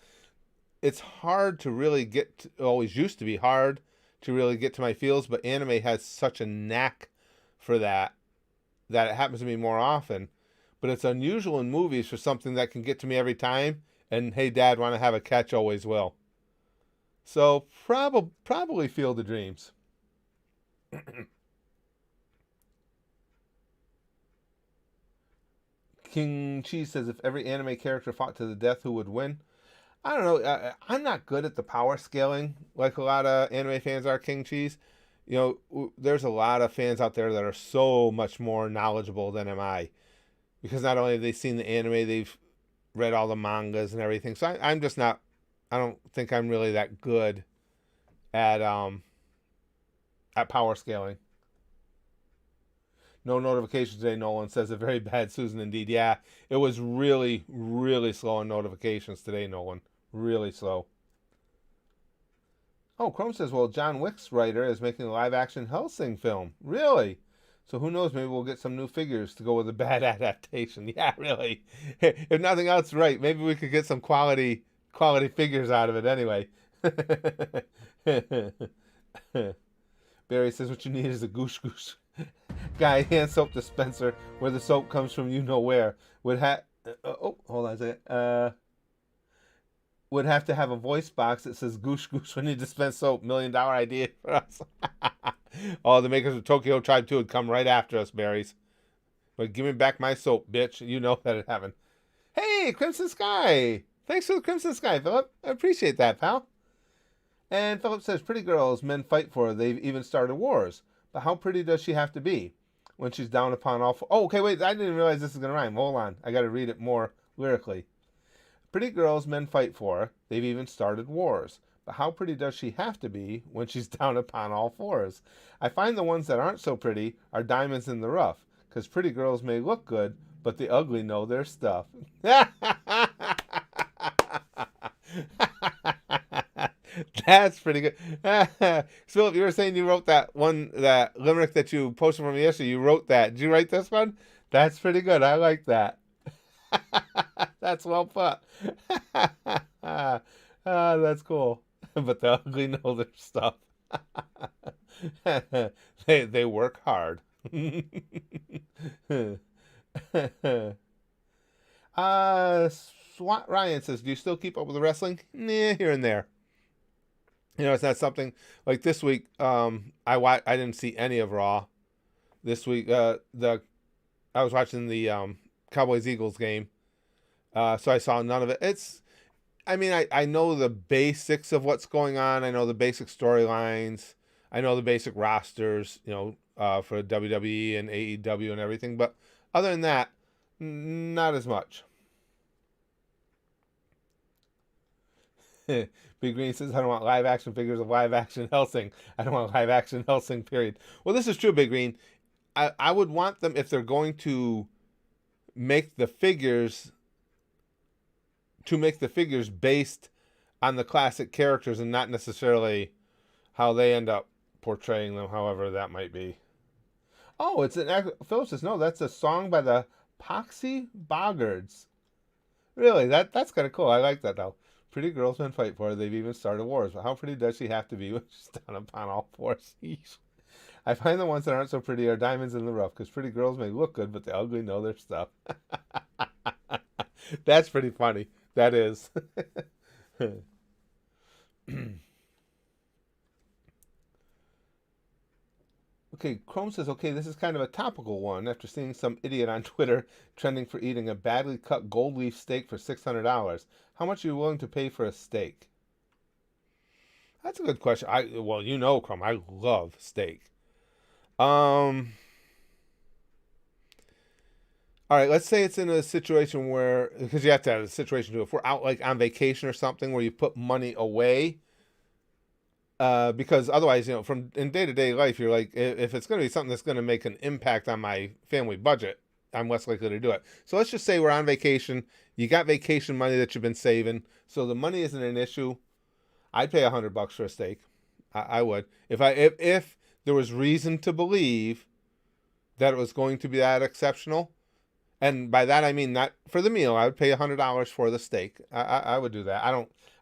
it's hard to really get to, always used to be hard to really get to my feels, but anime has such a knack for that it happens to me more often. But it's unusual in movies for something that can get to me every time. And hey, Dad, want to have a catch? Always will. So probably Field of Dreams. King Cheese says, if every anime character fought to the death, who would win? I don't know. I'm not good at the power scaling like a lot of anime fans are, King Cheese. You know, there's a lot of fans out there that are so much more knowledgeable than am I. Because not only have they seen the anime, they've read all the mangas and everything. So I'm just not, I don't think I'm really that good at power scaling. No notifications today, Nolan says. A very bad Susan indeed. Yeah, it was really, really slow on notifications today, Nolan. Really slow. Oh, Chrome says, well, John Wick's writer is making a live-action Hellsing film. Really? So who knows, maybe we'll get some new figures to go with a bad adaptation. Yeah, really. If nothing else, right, maybe we could get some quality figures out of it anyway. Barry says what you need is a goosh goosh guy hand soap dispenser where the soap comes from you know where. Hold on a second. Would have to have a voice box that says goosh goosh when you dispense soap. $1 million idea for us. Oh, the makers of Tokyo Tribe 2 would come right after us, Berries. But give me back my soap, bitch. You know that it happened. Hey, Crimson Sky. Thanks for the Crimson Sky, Philip. I appreciate that, pal. And Philip says, pretty girls men fight for. They've even started wars. But how pretty does she have to be when she's down upon all... Oh, okay, wait. I didn't realize this is going to rhyme. Hold on. I got to read it more lyrically. Pretty girls men fight for. They've even started wars. But how pretty does she have to be when she's down upon all fours? I find the ones that aren't so pretty are diamonds in the rough. Because pretty girls may look good, but the ugly know their stuff. That's pretty good. Philip, you were saying you wrote that limerick that you posted from yesterday. You wrote that. Did you write this one? That's pretty good. I like that. That's well put. That's cool. But the ugly know their stuff. They work hard. SWAT Ryan says, do you still keep up with the wrestling? Nah, here and there. It's not something like this week. I didn't see any of Raw this week. I was watching the Cowboys Eagles game, so I saw none of it. I know the basics of what's going on. I know the basic storylines. I know the basic rosters. For WWE and AEW and everything. But other than that, not as much. Big Green says, I don't want live action figures of live action Hellsing. I don't want live action Hellsing, period. Well, this is true, Big Green. I would want them, if they're going to make the figures, based on the classic characters and not necessarily how they end up portraying them, however that might be. Oh, Philip says, no, that's a song by the Poxy Boggards. Really, that's kind of cool. I like that, though. Pretty girls men fight for her. They've even started wars. But how pretty does she have to be when she's down upon all fours? I find the ones that aren't so pretty are diamonds in the rough, because pretty girls may look good, but the ugly know their stuff. That's pretty funny. That is. Okay, Chrome says, okay, this is kind of a topical one after seeing some idiot on Twitter trending for eating a badly cut gold leaf steak for $600. How much are you willing to pay for a steak? That's a good question. Chrome, I love steak. All right, let's say it's in a situation where, because you have to have a situation too, if we're out like on vacation or something where you put money away, because otherwise, in day-to-day life, you're like, if it's going to be something that's going to make an impact on my family budget, I'm less likely to do it. So let's just say we're on vacation. You got vacation money that you've been saving, so the money isn't an issue. I'd pay $100 for a steak. I would. If there was reason to believe that it was going to be that exceptional, and by that I mean not for the meal, I would pay $100 for the steak. I would do that.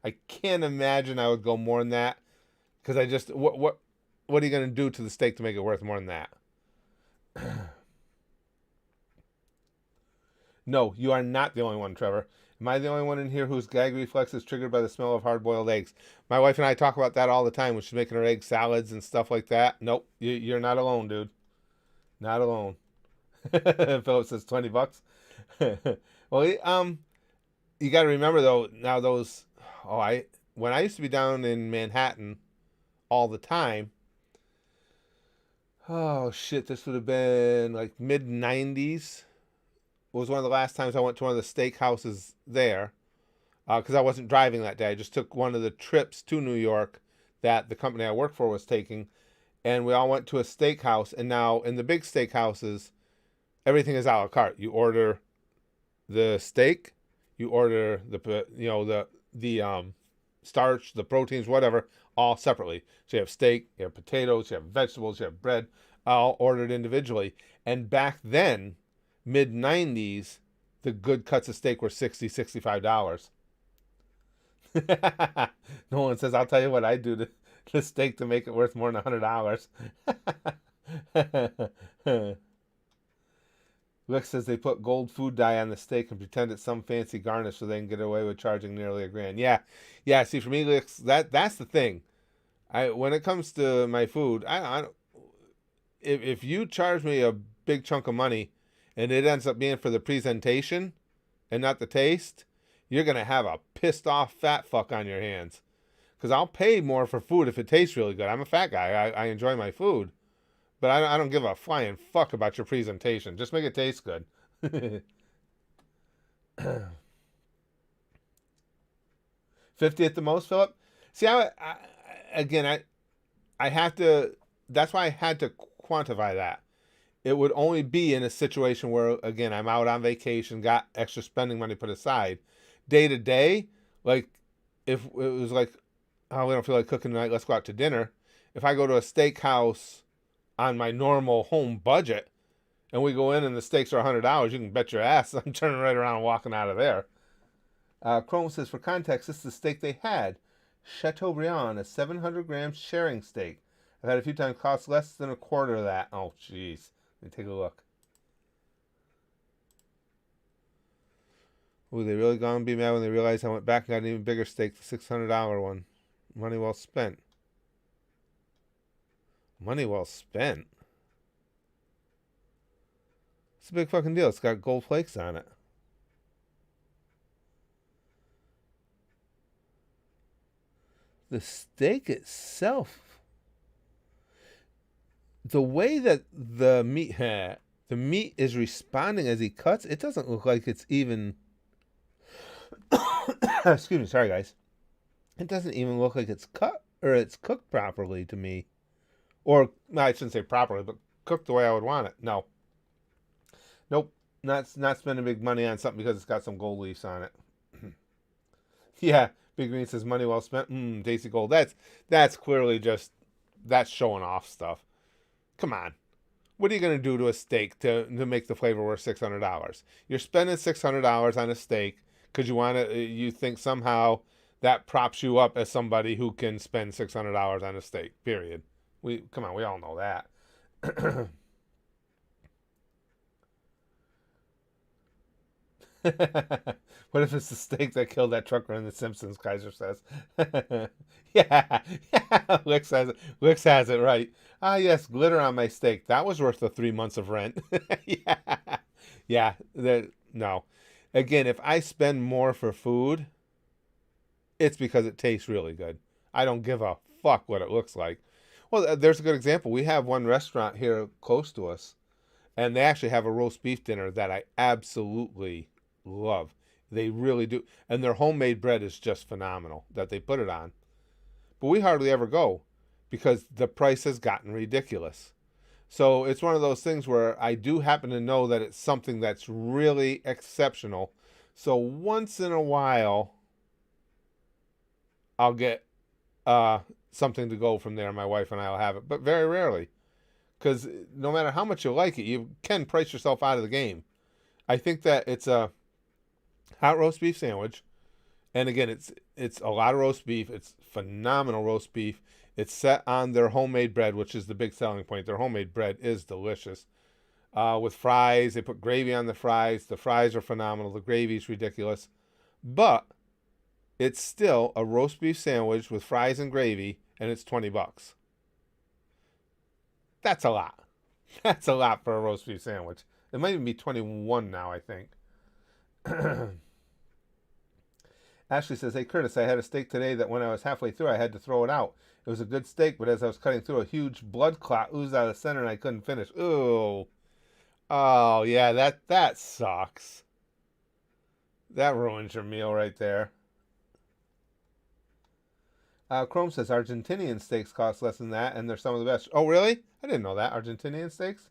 I can't imagine I would go more than that. Because what are you going to do to the steak to make it worth more than that? No, you are not the only one, Trevor. Am I the only one in here whose gag reflex is triggered by the smell of hard-boiled eggs? My wife and I talk about that all the time when she's making her egg salads and stuff like that. Nope, you're not alone, dude. Not alone. Philip says $20. Well, you got to remember though. Now when I used to be down in Manhattan all the time. Oh shit, this would have been like mid-90s. It was one of the last times I went to one of the steakhouses there, because I wasn't driving that day. I just took one of the trips to New York that the company I work for was taking, and we all went to a steakhouse. And now in the big steakhouses, everything is a la carte. You order the steak, you order the starch, the proteins, whatever, all separately. So you have steak, you have potatoes, you have vegetables, you have bread, all ordered individually. And back then, mid-90s, the good cuts of steak were $60, $65. Nolan says, I'll tell you what I do to the steak to make it worth more than $100. Rick says they put gold food dye on the steak and pretend it's some fancy garnish so they can get away with charging nearly $1,000. Yeah. See, for me, Rick, that's the thing. When it comes to my food, if you charge me a big chunk of money and it ends up being for the presentation and not the taste, you're going to have a pissed off fat fuck on your hands. Because I'll pay more for food if it tastes really good. I'm a fat guy. I enjoy my food. But I don't give a flying fuck about your presentation. Just make it taste good. 50 at the most, Philip? See, I have to, that's why I had to quantify that. It would only be in a situation where, again, I'm out on vacation, got extra spending money put aside. Day to day, like, if it was like, oh, we don't feel like cooking tonight, let's go out to dinner. If I go to a steakhouse on my normal home budget and we go in and the steaks are $100, you can bet your ass I'm turning right around and walking out of there. Chrome says, for context, this is the steak they had. Chateaubriand, a 700-gram sharing steak. I've had a few times, cost less than a quarter of that. Oh, jeez. Let me take a look. Ooh, they really gonna be mad when they realize I went back and got an even bigger steak, the $600 one. Money well spent. Money well spent? It's a big fucking deal. It's got gold flakes on it. The steak itself, the way that the meat is responding as he cuts, it doesn't look like it's even. Excuse me, sorry guys. It doesn't even look like it's cut or it's cooked properly to me, or no, I shouldn't say properly, but cooked the way I would want it. No, nope, not spending big money on something because it's got some gold leaves on it. Yeah. Big Green says money well spent. Tasty gold. That's clearly just, that's showing off stuff. Come on. What are you going to do to a steak to make the flavor worth $600? You're spending $600 on a steak because you think somehow that props you up as somebody who can spend $600 on a steak, period. Come on, we all know that. What if it's the steak that killed that trucker in The Simpsons, Kaiser says. Yeah. Wix has it right. Ah, yes, glitter on my steak. That was worth the 3 months of rent. Yeah. No. Again, if I spend more for food, it's because it tastes really good. I don't give a fuck what it looks like. Well, there's a good example. We have one restaurant here close to us, and they actually have a roast beef dinner that I absolutely love. They really do. And their homemade bread is just phenomenal that they put it on. But we hardly ever go because the price has gotten ridiculous. So it's one of those things where I do happen to know that it's something that's really exceptional. So once in a while, I'll get something to go from there. My wife and I will have it, but very rarely. Because no matter how much you like it, you can price yourself out of the game. I think that it's a hot roast beef sandwich, and again, it's a lot of roast beef. It's phenomenal roast beef. It's set on their homemade bread, which is the big selling point. Their homemade bread is delicious. With fries, they put gravy on the fries. The fries are phenomenal. The gravy's ridiculous, but it's still a roast beef sandwich with fries and gravy, and it's $20. That's a lot. That's a lot for a roast beef sandwich. It might even be 21 now, I think. Ashley says, hey, Curtis, I had a steak today that when I was halfway through, I had to throw it out. It was a good steak, but as I was cutting through, a huge blood clot oozed out of the center and I couldn't finish. Ooh. Oh, yeah, that sucks. That ruins your meal right there. Chrome says, Argentinian steaks cost less than that, and they're some of the best. Oh, really? I didn't know that. Argentinian steaks?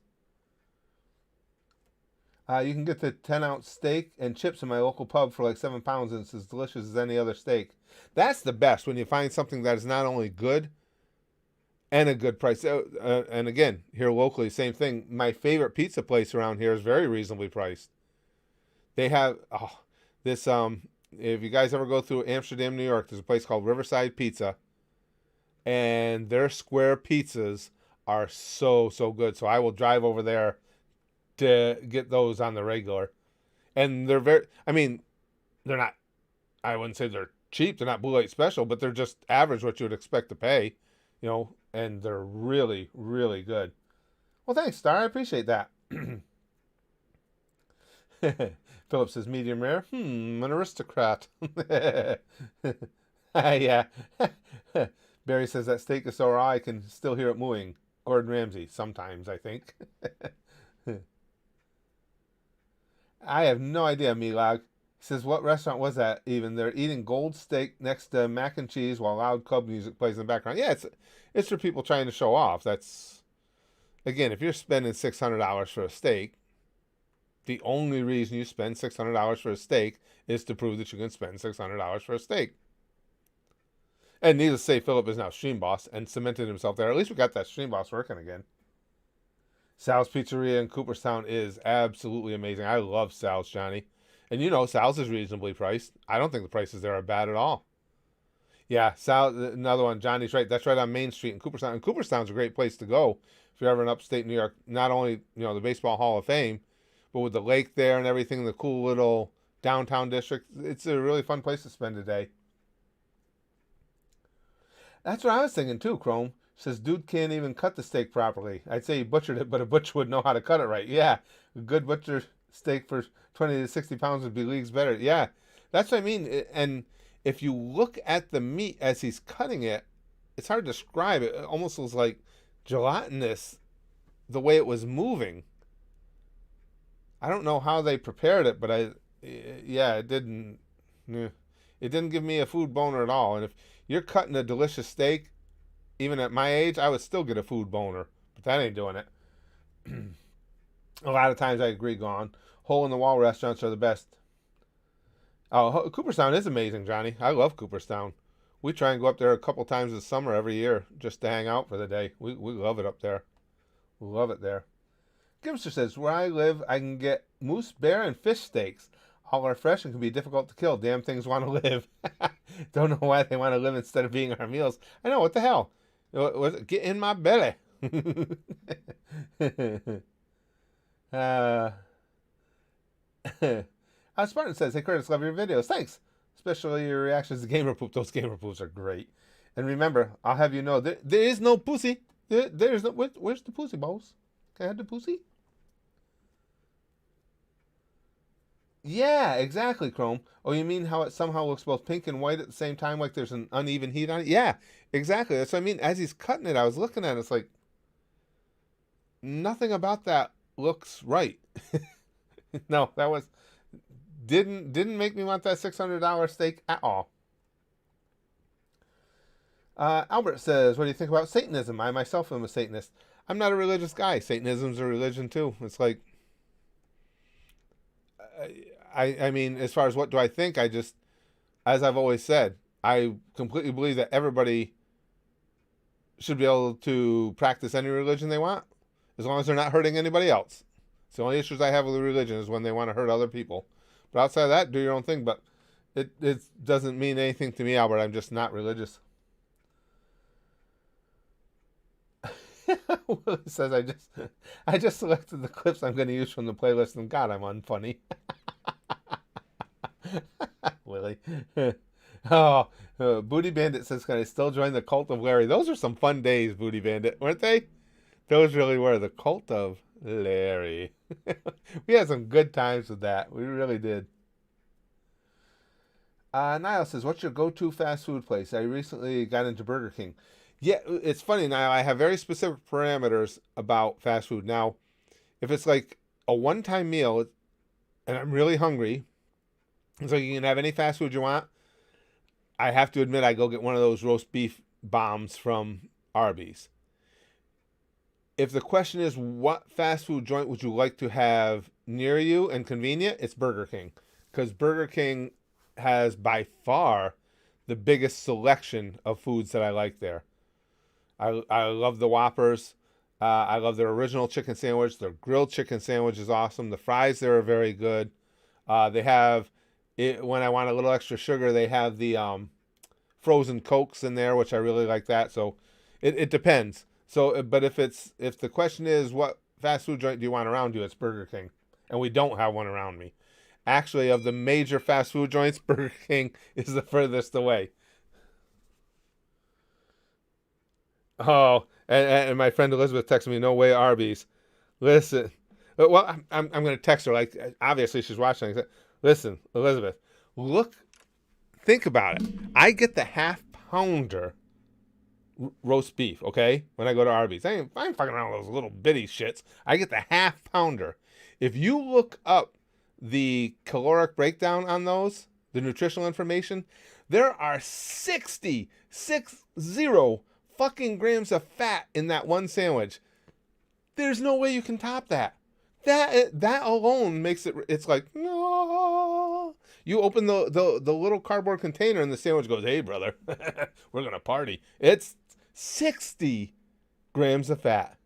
You can get the 10-ounce steak and chips in my local pub for like 7 pounds, and it's as delicious as any other steak. That's the best, when you find something that is not only good and a good price. And again, here locally, same thing. My favorite pizza place around here is very reasonably priced. They have this. If you guys ever go through Amsterdam, New York, there's a place called Riverside Pizza, and their square pizzas are so good. So I will drive over there to get those on the regular. And they're they're not, I wouldn't say they're cheap, they're not Blue Light Special, but they're just average what you would expect to pay, and they're really, really good. Well, thanks, Star. I appreciate that. Philip says medium rare. An aristocrat. Yeah. Barry says that steak is so raw I can still hear it mooing. Gordon Ramsay, sometimes, I think. I have no idea, Milag. He says, what restaurant was that even? They're eating gold steak next to mac and cheese while loud club music plays in the background. Yeah, it's for people trying to show off. That's, again, if you're spending $600 for a steak, the only reason you spend $600 for a steak is to prove that you can spend $600 for a steak. And needless to say, Philip is now Stream Boss and cemented himself there. At least we got that Stream Boss working again. Sal's Pizzeria in Cooperstown is absolutely amazing. I love Sal's, Johnny. And you know, Sal's is reasonably priced. I don't think the prices there are bad at all. Yeah, Sal, another one. Johnny's right. That's right on Main Street in Cooperstown. And Cooperstown's a great place to go if you're ever in upstate New York. Not only, the Baseball Hall of Fame, but with the lake there and everything, the cool little downtown district. It's a really fun place to spend a day. That's what I was thinking too, Chrome. Says, dude can't even cut the steak properly. I'd say he butchered it, but a butcher would know how to cut it right. Yeah, a good butcher steak for 20 to 60 pounds would be leagues better. Yeah, that's what I mean. And if you look at the meat as he's cutting it, it's hard to describe it. It almost was like gelatinous the way it was moving. I don't know how they prepared it, but it didn't. It didn't give me a food boner at all. And if you're cutting a delicious steak, even at my age, I would still get a food boner. But that ain't doing it. A lot of times I agree, Gone. Hole in the wall restaurants are the best. Oh, Cooperstown is amazing, Johnny. I love Cooperstown. We try and go up there a couple times this summer every year just to hang out for the day. We love it up there. We love it there. Gimster says, where I live, I can get moose, bear, and fish steaks. All are fresh and can be difficult to kill. Damn things want to live. Don't know why they want to live instead of being our meals. I know, what the hell? Get in my belly. uh, Spartan says, hey Curtis, love your videos. Thanks. Especially your reactions to Gamer Poop. Those Gamer Poops are great. And remember, I'll have you know, there is no pussy. There's no, where's the pussy, boss? Can I have the pussy? Yeah, exactly, Chrome. Oh, you mean how it somehow looks both pink and white at the same time, like there's an uneven heat on it? Yeah, exactly. That's what I mean. As he's cutting it, I was looking at it, it's like, nothing about that looks right. No, that was, didn't make me want that $600 steak at all. Albert says, what do you think about Satanism? I myself am a Satanist. I'm not a religious guy. Satanism's a religion too. It's like, I mean, as far as what do I think, I just, as I've always said, I completely believe that everybody should be able to practice any religion they want, as long as they're not hurting anybody else. It's the only issues I have with religion is when they want to hurt other people. But outside of that, do your own thing. But it doesn't mean anything to me, Albert. I'm just not religious. Willie says, I just selected the clips I'm going to use from the playlist, and God, I'm unfunny. Willie. Oh, Booty Bandit says, can I still join the Cult of Larry? Those are some fun days, Booty Bandit, weren't they? Those really were. The Cult of Larry. We had some good times with that. We really did. Niall says, what's your go-to fast food place? I recently got into Burger King. Yeah, it's funny, Niall. I have very specific parameters about fast food. Now, if it's like a one-time meal and I'm really hungry, so you can have any fast food you want, I have to admit I go get one of those roast beef bombs from Arby's. If the question is what fast food joint would you like to have near you and convenient, it's Burger King. Because Burger King has by far the biggest selection of foods that I like there. I love the Whoppers. I love their original chicken sandwich. Their grilled chicken sandwich is awesome. The fries there are very good. They have, when I want a little extra sugar, they have the frozen Cokes in there, which I really like that. So it depends. So, but if the question is what fast food joint do you want around you, it's Burger King. And we don't have one around me. Actually, of the major fast food joints, Burger King is the furthest away. Oh, and my friend Elizabeth texted me, no way Arby's. Listen, Well, I'm going to text her. Like, obviously she's watching. I said, listen, Elizabeth, think about it. I get the half pounder roast beef, okay? When I go to Arby's, I ain't fucking around with those little bitty shits. I get the half pounder. If you look up the caloric breakdown on those, the nutritional information, there are 60 fucking grams of fat in that one sandwich. There's no way you can top that. That alone makes it. It's like, no. You open the little cardboard container and the sandwich goes, "Hey brother, we're gonna party." It's 60 grams of fat.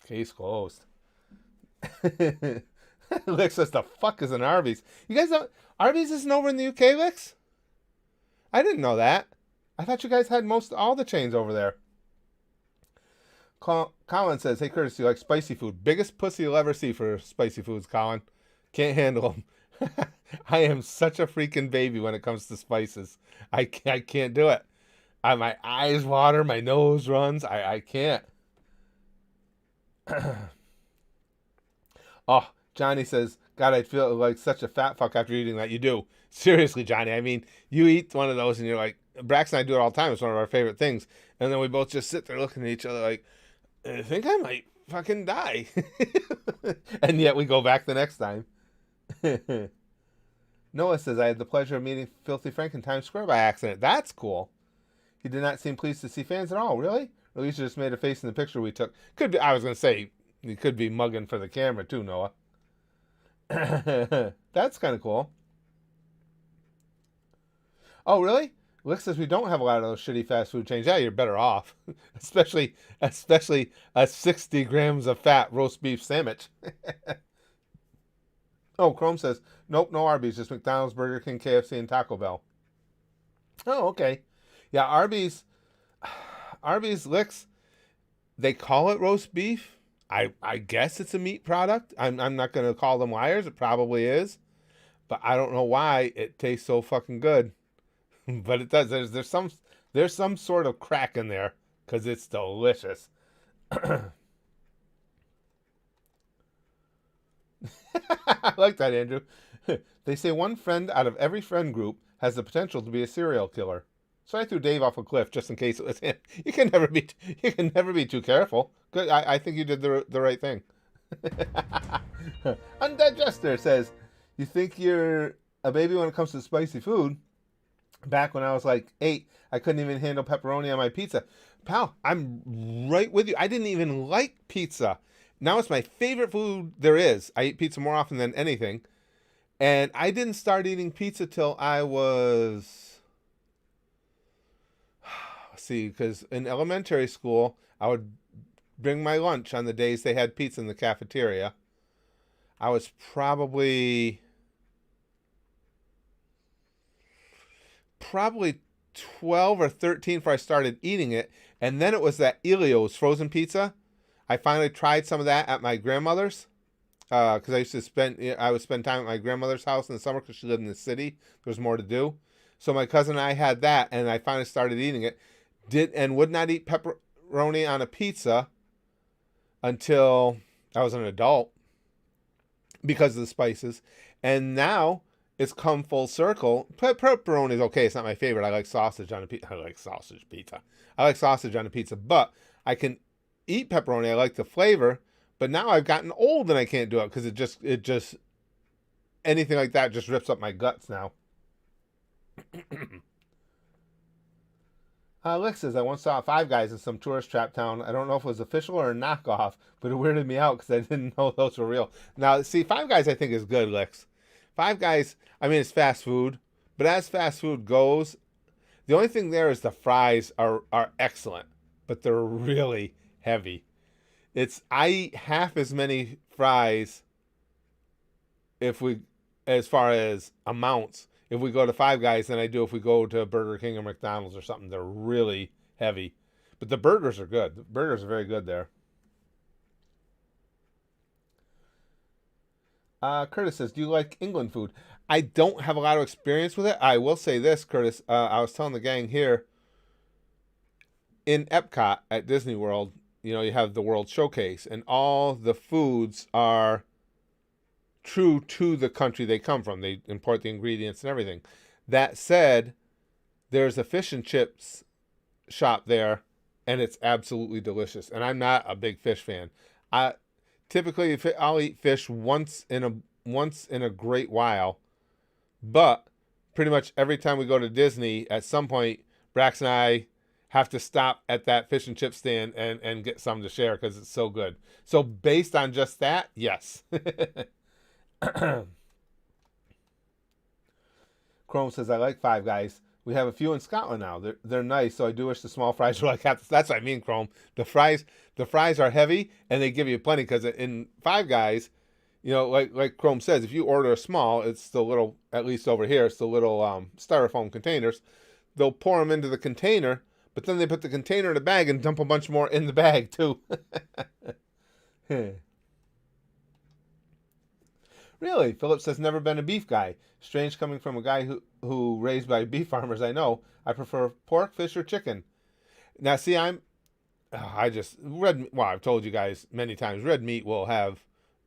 Case closed. Licks says, the fuck is an Arby's? You guys know Arby's isn't over in the UK, Licks? I didn't know that. I thought you guys had all the chains over there. Colin says, hey Curtis, you like spicy food? Biggest pussy you'll ever see for spicy foods, Colin. Can't handle them. I am such a freaking baby when it comes to spices. I can't do it. My eyes water, my nose runs. I can't. Oh, Johnny says, God, I feel like such a fat fuck after eating that. You do. Seriously, Johnny. I mean, you eat one of those and you're like, Brax and I do it all the time. It's one of our favorite things. And then we both just sit there looking at each other like, I think I might fucking die. And yet we go back the next time. Noah says, I had the pleasure of meeting Filthy Frank in Times Square by accident. That's cool. He did not seem pleased to see fans at all. Really? Or at least just made a face in the picture we took. Could be, I was going to say, he could be mugging for the camera too, Noah. That's kind of cool. Oh, really? Lick says we don't have a lot of those shitty fast food chains. Yeah, you're better off. especially a 60 grams of fat roast beef sandwich. Oh, Chrome says, nope, no Arby's, just McDonald's, Burger King, KFC, and Taco Bell. Oh, okay. Yeah, Arby's, Licks, they call it roast beef. I guess it's a meat product. I'm not going to call them liars. It probably is. But I don't know why it tastes so fucking good. But it does. There's some sort of crack in there because it's delicious. I like that, Andrew. They say one friend out of every friend group has the potential to be a serial killer. So I threw Dave off a cliff just in case it was him. You can never be too careful. Good. I think you did the right thing. Undigester says, you think you're a baby when it comes to spicy food? Back when I was like 8, I couldn't even handle pepperoni on my pizza. Pal, I'm right with you. I didn't even like pizza. Now it's my favorite food there is. I eat pizza more often than anything. And I didn't start eating pizza till I was... See, because in elementary school, I would bring my lunch on the days they had pizza in the cafeteria. I was probably 12 or 13 before I started eating it. And then it was that Elio's frozen pizza. I finally tried some of that at my grandmother's. Because I would spend time at my grandmother's house in the summer because she lived in the city. There was more to do. So my cousin and I had that, and I finally started eating it. Would not eat pepperoni on a pizza until I was an adult because of the spices. And now it's come full circle. Pepperoni is okay. It's not my favorite. I like sausage on a pizza. I like sausage on a pizza, but I can eat pepperoni. I like the flavor, but now I've gotten old and I can't do it because it just anything like that just rips up my guts now. Alex says, I once saw Five Guys in some tourist trap town. I don't know if it was official or a knockoff, but it weirded me out because I didn't know those were real. Now, see, Five Guys I think is good, Lex. Five Guys, I mean, it's fast food, but as fast food goes, the only thing there is the fries are excellent, but they're really heavy. I eat half as many fries as far as amounts, if we go to Five Guys than I do if we go to Burger King or McDonald's or something. They're really heavy. But the burgers are good. The burgers are very good there. Curtis says, do you like England food? I don't have a lot of experience with it. I will say this, Curtis. I was telling the gang here, in Epcot at Disney World, you have the World Showcase, and all the foods are true to the country they come from. They import the ingredients and everything. That said, there's a fish and chips shop there, and it's absolutely delicious. And I'm not a big fish fan. I typically I'll eat fish once in a great while, but pretty much every time we go to Disney, at some point, Brax and I have to stop at that fish and chip stand and get some to share because it's so good. So based on just that, yes. Chrome says, I like Five Guys. We have a few in Scotland now. They're nice, so I do wish the small fries were like that. That's what I mean, Chrome. The fries are heavy, and they give you plenty, because in Five Guys, like Chrome says, if you order a small, it's the little, at least over here, it's the little styrofoam containers. They'll pour them into the container, but then they put the container in a bag and dump a bunch more in the bag, too. Really? Philip says, never been a beef guy. Strange coming from a guy who raised by beef farmers I know. I prefer pork, fish, or chicken. Now, see, I've told you guys many times, red meat will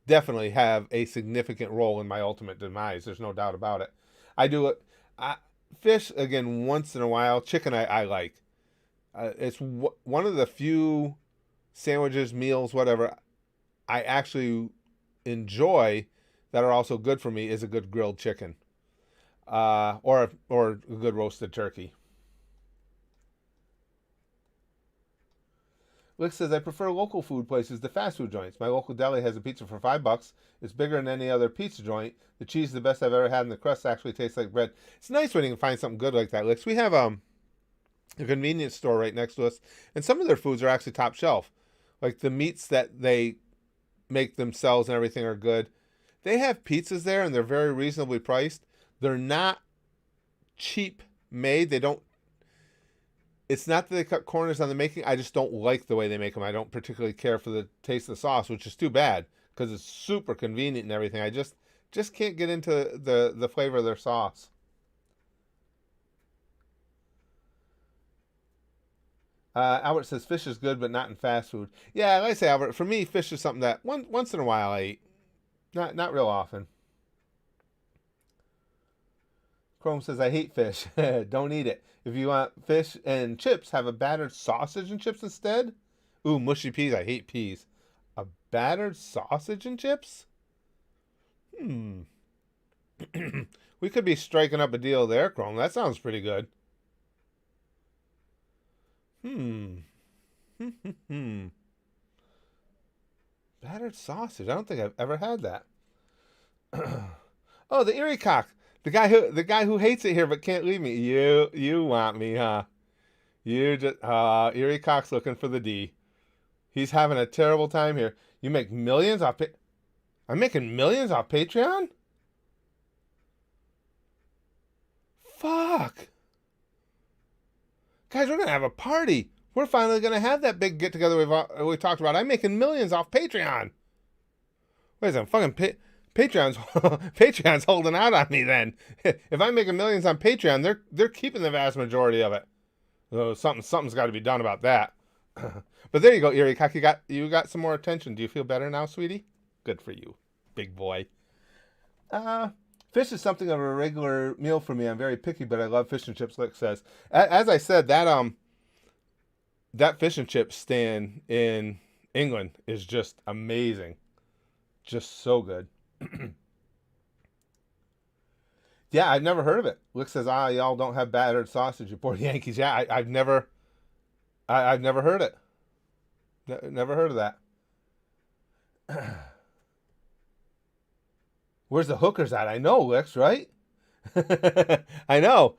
definitely have a significant role in my ultimate demise. There's no doubt about it. I do it. Fish, again, once in a while. Chicken, I like. It's one of the few sandwiches, meals, whatever, I actually enjoy that are also good for me is a good grilled chicken, or a good roasted turkey. Lick says, I prefer local food places to fast food joints. My local deli has a pizza for $5. It's bigger than any other pizza joint. The cheese is the best I've ever had, and the crust actually tastes like bread. It's nice when you can find something good like that, Licks. We have a convenience store right next to us, and some of their foods are actually top shelf. Like the meats that they make themselves and everything are good. They have pizzas there, and they're very reasonably priced. They're not cheap made. It's not that they cut corners on the making. I just don't like the way they make them. I don't particularly care for the taste of the sauce, which is too bad because it's super convenient and everything. I just can't get into the flavor of their sauce. Albert says, fish is good, but not in fast food. Yeah, like I say, Albert, for me, fish is something that once in a while I eat. Not real often. Chrome says, I hate fish. Don't eat it. If you want fish and chips, have a battered sausage and chips instead. Ooh, mushy peas. I hate peas. A battered sausage and chips? We could be striking up a deal there, Chrome. That sounds pretty good. Battered sausage. I don't think I've ever had that. Oh, the Erie Cock. The guy who hates it here but can't leave me. You want me, huh? You just Erie Cock's looking for the D. He's having a terrible time here. You make millions off I'm making millions off Patreon? Fuck. Guys, we're gonna have a party. We're finally gonna have that big get together we talked about. I'm making millions off Patreon. Wait a second, fucking Patreon's holding out on me. Then, if I'm making millions on Patreon, they're keeping the vast majority of it. So something's got to be done about that. But there you go, Erie Cock. You got some more attention. Do you feel better now, sweetie? Good for you, big boy. Fish is something of a regular meal for me. I'm very picky, but I love fish and chips. Lick says, as I said, that fish and chip stand in England is just amazing, just so good. Yeah, I've never heard of it. Lick says, y'all don't have battered sausage, you poor Yankees. Yeah, I've never heard it. Never heard of that. Where's the hookers at? I know, Licks, right? I know.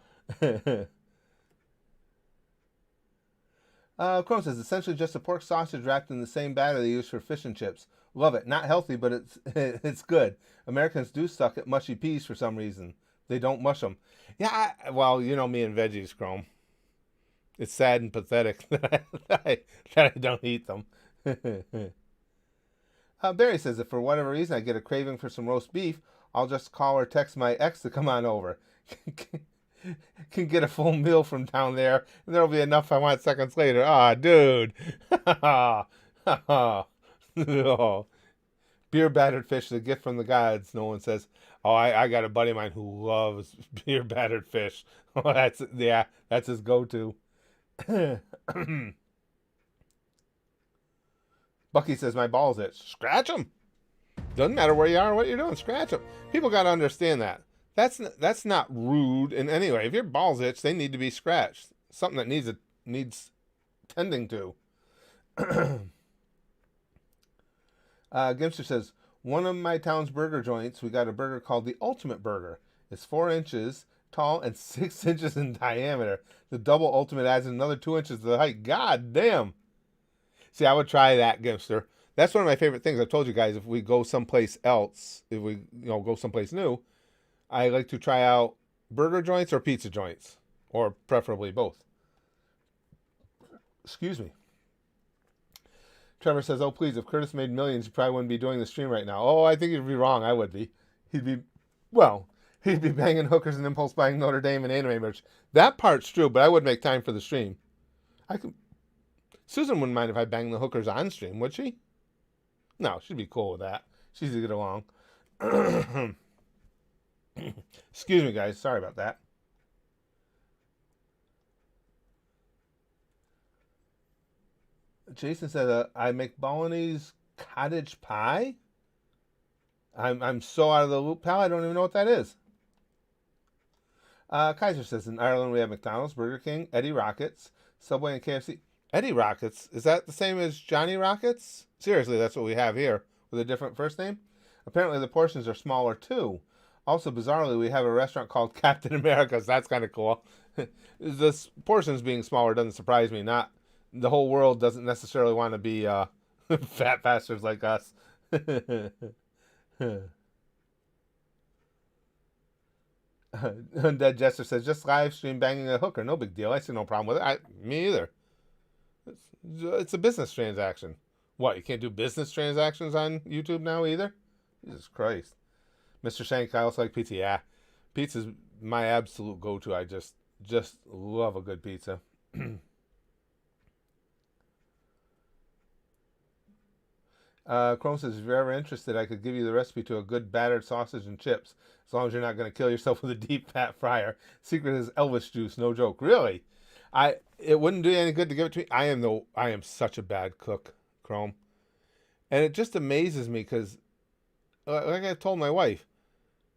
Chrome says, essentially just a pork sausage wrapped in the same batter they use for fish and chips. Love it. Not healthy, but it's good. Americans do suck at mushy peas for some reason. They don't mush them. Yeah, well, you know me and veggies, Chrome. It's sad and pathetic that I don't eat them. Barry says, if for whatever reason I get a craving for some roast beef, I'll just call or text my ex to come on over. Can get a full meal from down there, and there'll be enough I want seconds later. Dude. Oh, beer battered fish is a gift from the gods. No one says, "Oh, I got a buddy of mine who loves beer battered fish." Oh, that's his go to. Bucky says, "My balls itch. Scratch them. Doesn't matter where you are or what you're doing. Scratch them." People got to understand that. That's not rude in any way. If your balls itch, they need to be scratched. Something that needs tending to. Gimster says, one of my town's burger joints, we got a burger called the Ultimate Burger. It's 4 inches tall and 6 inches in diameter. The double Ultimate adds another 2 inches to the height. God damn. See, I would try that, Gimster. That's one of my favorite things. I've told you guys, if we go someplace else, if we go someplace new, I like to try out burger joints or pizza joints, or preferably both. Excuse me. Trevor says, "Oh, please, if Curtis made millions, he probably wouldn't be doing the stream right now." Oh, I think you'd be wrong. I would be. He'd be banging hookers and impulse buying Notre Dame and anime merch. That part's true, but I would make time for the stream. Susan wouldn't mind if I banged the hookers on stream, would she? No, she'd be cool with that. She's to get along. Excuse me, guys. Sorry about that. Jason said, "I make bolognese cottage pie." I'm so out of the loop, pal. I don't even know what that is. Kaiser says, "In Ireland we have McDonald's, Burger King, Eddie Rockets, Subway, and KFC." Eddie Rockets, is that the same as Johnny Rockets? Seriously, that's what we have here with a different first name. Apparently the portions are smaller too. Also, bizarrely, we have a restaurant called Captain America's. That's kind of cool. The portions being smaller doesn't surprise me. Not the whole world doesn't necessarily want to be fat bastards like us. Undead Jester says, "Just live stream banging a hooker. No big deal. I see no problem with it." Me either. It's a business transaction. What, you can't do business transactions on YouTube now either? Jesus Christ. Mr. Shank, I also like pizza. Yeah, pizza's my absolute go-to. I just love a good pizza. Chrome says, "If you're ever interested, I could give you the recipe to a good battered sausage and chips, as long as you're not going to kill yourself with a deep fat fryer. Secret is Elvis juice, no joke." Really? It wouldn't do you any good to give it to me. I am such a bad cook, Chrome, and it just amazes me because, like I told my wife,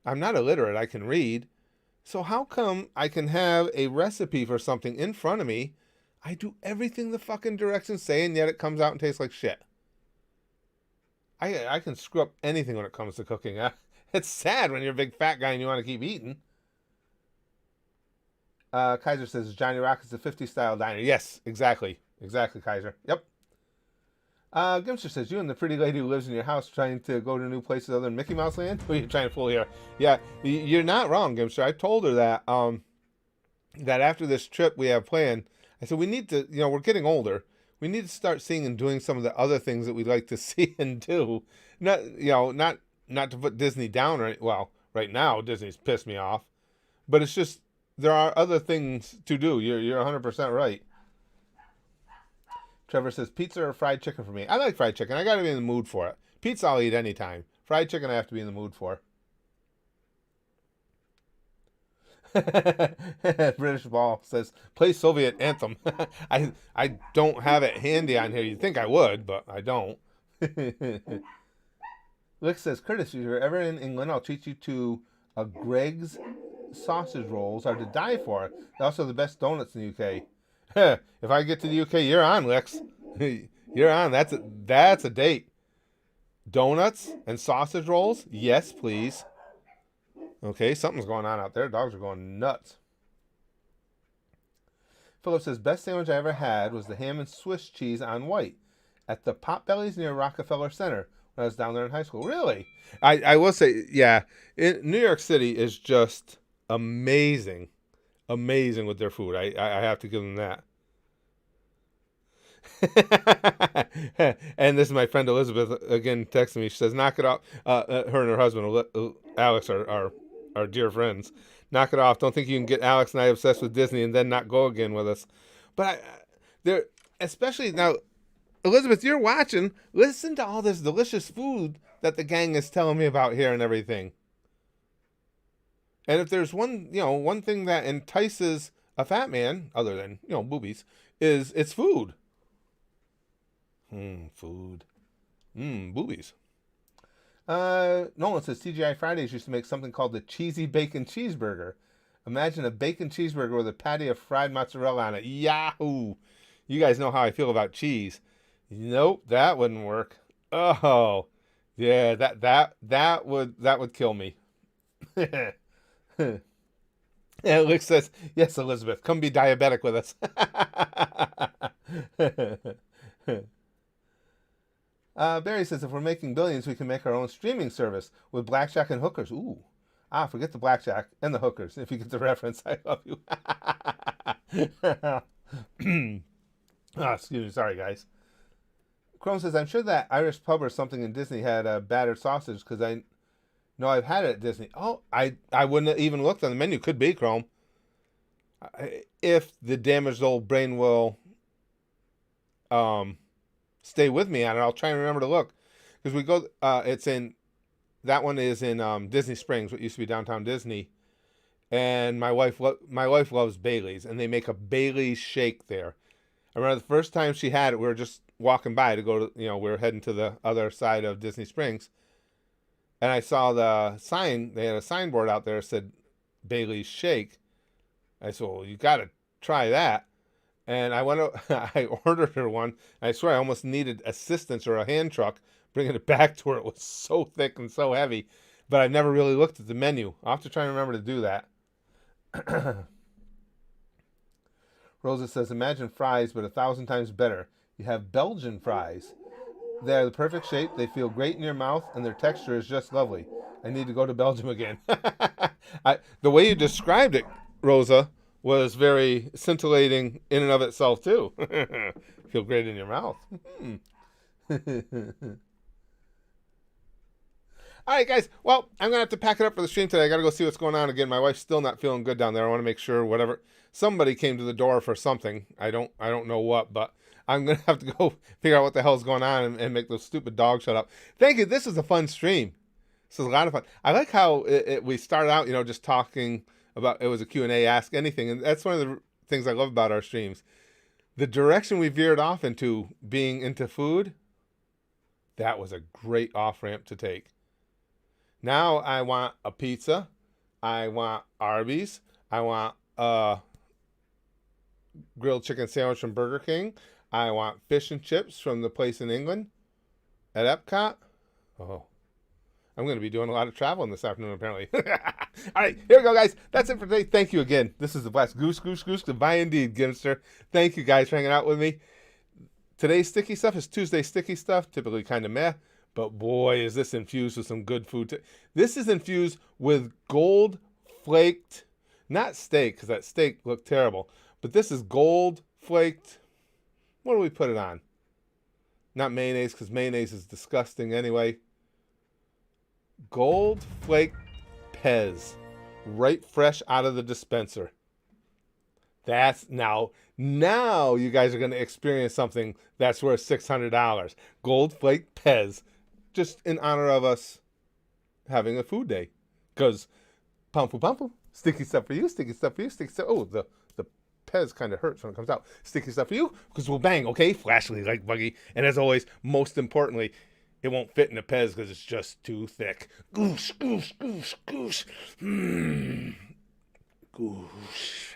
I'm not illiterate. I can read, so how come I can have a recipe for something in front of me? I do everything the fucking directions say, and yet it comes out and tastes like shit. I can screw up anything when it comes to cooking. It's sad when you're a big fat guy and you want to keep eating. Kaiser says, "Johnny Rockets, the 50 style diner." Yes, exactly. Exactly, Kaiser. Yep. Gimster says, "You and the pretty lady who lives in your house trying to go to new places other than Mickey Mouse Land?" Who are you trying to fool here? Yeah, you're not wrong, Gimster. I told her that that after this trip we have planned, I said we need to, we're getting older. We need to start seeing and doing some of the other things that we'd like to see and do. Not to put Disney down right now Disney's pissed me off, but it's just there are other things to do. You're 100% right. Trevor says, "Pizza or fried chicken for me?" I like fried chicken. I got to be in the mood for it. Pizza I'll eat anytime. Fried chicken I have to be in the mood for. British Ball says, "Play Soviet anthem." I don't have it handy on here. You'd think I would, but I don't. Lick says, "Curtis, if you're ever in England, I'll treat you to a Greg's sausage rolls are to die for. They're also the best donuts in the UK." If I get to the UK, you're on, Lex. You're on. That's a date. Donuts and sausage rolls? Yes, please. Okay, something's going on out there. Dogs are going nuts. Philip says, "Best sandwich I ever had was the ham and Swiss cheese on white at the Potbellies near Rockefeller Center when I was down there in high school." Really? I will say, yeah, New York City is just amazing. Amazing with their food. I have to give them that. And this is my friend Elizabeth again texting me. She says, "Knock it off." Her and her husband Alex are dear friends. "Knock it off. Don't think you can get Alex and I obsessed with Disney and then not go again with us." But they're especially now. Elizabeth, you're watching. Listen to all this delicious food that the gang is telling me about here and everything. And if there's one thing that entices a fat man, other than, boobies, is it's food. Food. Boobies. Nolan says TGI Fridays used to make something called the cheesy bacon cheeseburger. Imagine a bacon cheeseburger with a patty of fried mozzarella on it. Yahoo! You guys know how I feel about cheese. Nope, that wouldn't work. Oh, yeah, that would kill me. Yeah, Luke says, yes, Elizabeth, come be diabetic with us. Barry says, if we're making billions, we can make our own streaming service with blackjack and hookers. Ooh. Forget the blackjack and the hookers. If you get the reference, I love you. Excuse me. Sorry, guys. Chrome says, I'm sure that Irish pub or something in Disney had a battered sausage because I know I've had it at Disney. Oh, I wouldn't have even looked on the menu. Could be, Chrome. If the damaged old brain will stay with me on it, I'll try and remember to look. Because we go, that one is in Disney Springs, what used to be Downtown Disney. And my wife loves Bailey's, and they make a Bailey's shake there. I remember the first time she had it, we were just walking by to go to, we were heading to the other side of Disney Springs. And I saw the sign, they had a signboard out there that said Bailey's Shake. I said, well, you got to try that. And I I ordered her one. I swear I almost needed assistance or a hand truck bringing it back to her. It was so thick and so heavy. But I've never really looked at the menu. I'll have to try and remember to do that. Rosa says, imagine fries, but 1,000 times better. You have Belgian fries. They're the perfect shape. They feel great in your mouth, and their texture is just lovely. I need to go to Belgium again. The way you described it, Rosa, was very scintillating in and of itself, too. Feel great in your mouth. All right, guys. Well, I'm going to have to pack it up for the stream today. I got to go see what's going on again. My wife's still not feeling good down there. I want to make sure somebody came to the door for something. I don't know what, but I'm going to have to go figure out what the hell's going on and make those stupid dogs shut up. Thank you. This was a fun stream. This was a lot of fun. I like how we started out, just talking about, it was a Q&A, ask anything. And that's one of the things I love about our streams. The direction we veered off into, being into food, that was a great off-ramp to take. Now I want a pizza. I want Arby's. I want a grilled chicken sandwich from Burger King. I want fish and chips from the place in England at Epcot. Oh, I'm going to be doing a lot of traveling this afternoon, apparently. All right, here we go, guys. That's it for today. Thank you again. This is the blast. Goose, goodbye indeed, Ginster. Thank you, guys, for hanging out with me. Today's sticky stuff is Tuesday sticky stuff, typically kind of meh. But boy, is this infused with some good food. This is infused with gold flaked, not steak, because that steak looked terrible. But this is gold flaked. What do we put it on? Not mayonnaise, because mayonnaise is disgusting anyway. Gold flaked Pez, right fresh out of the dispenser. That's now you guys are going to experience something that's worth $600. Gold flake Pez, just in honor of us having a food day. Because pumpu, sticky stuff for you, sticky stuff for you, sticky stuff. Oh, the Pez kind of hurts when it comes out. Sticky stuff for you, because we'll bang, okay? Flashly like Buggy. And as always, most importantly, it won't fit in a Pez because it's just too thick. Goosh. Goosh.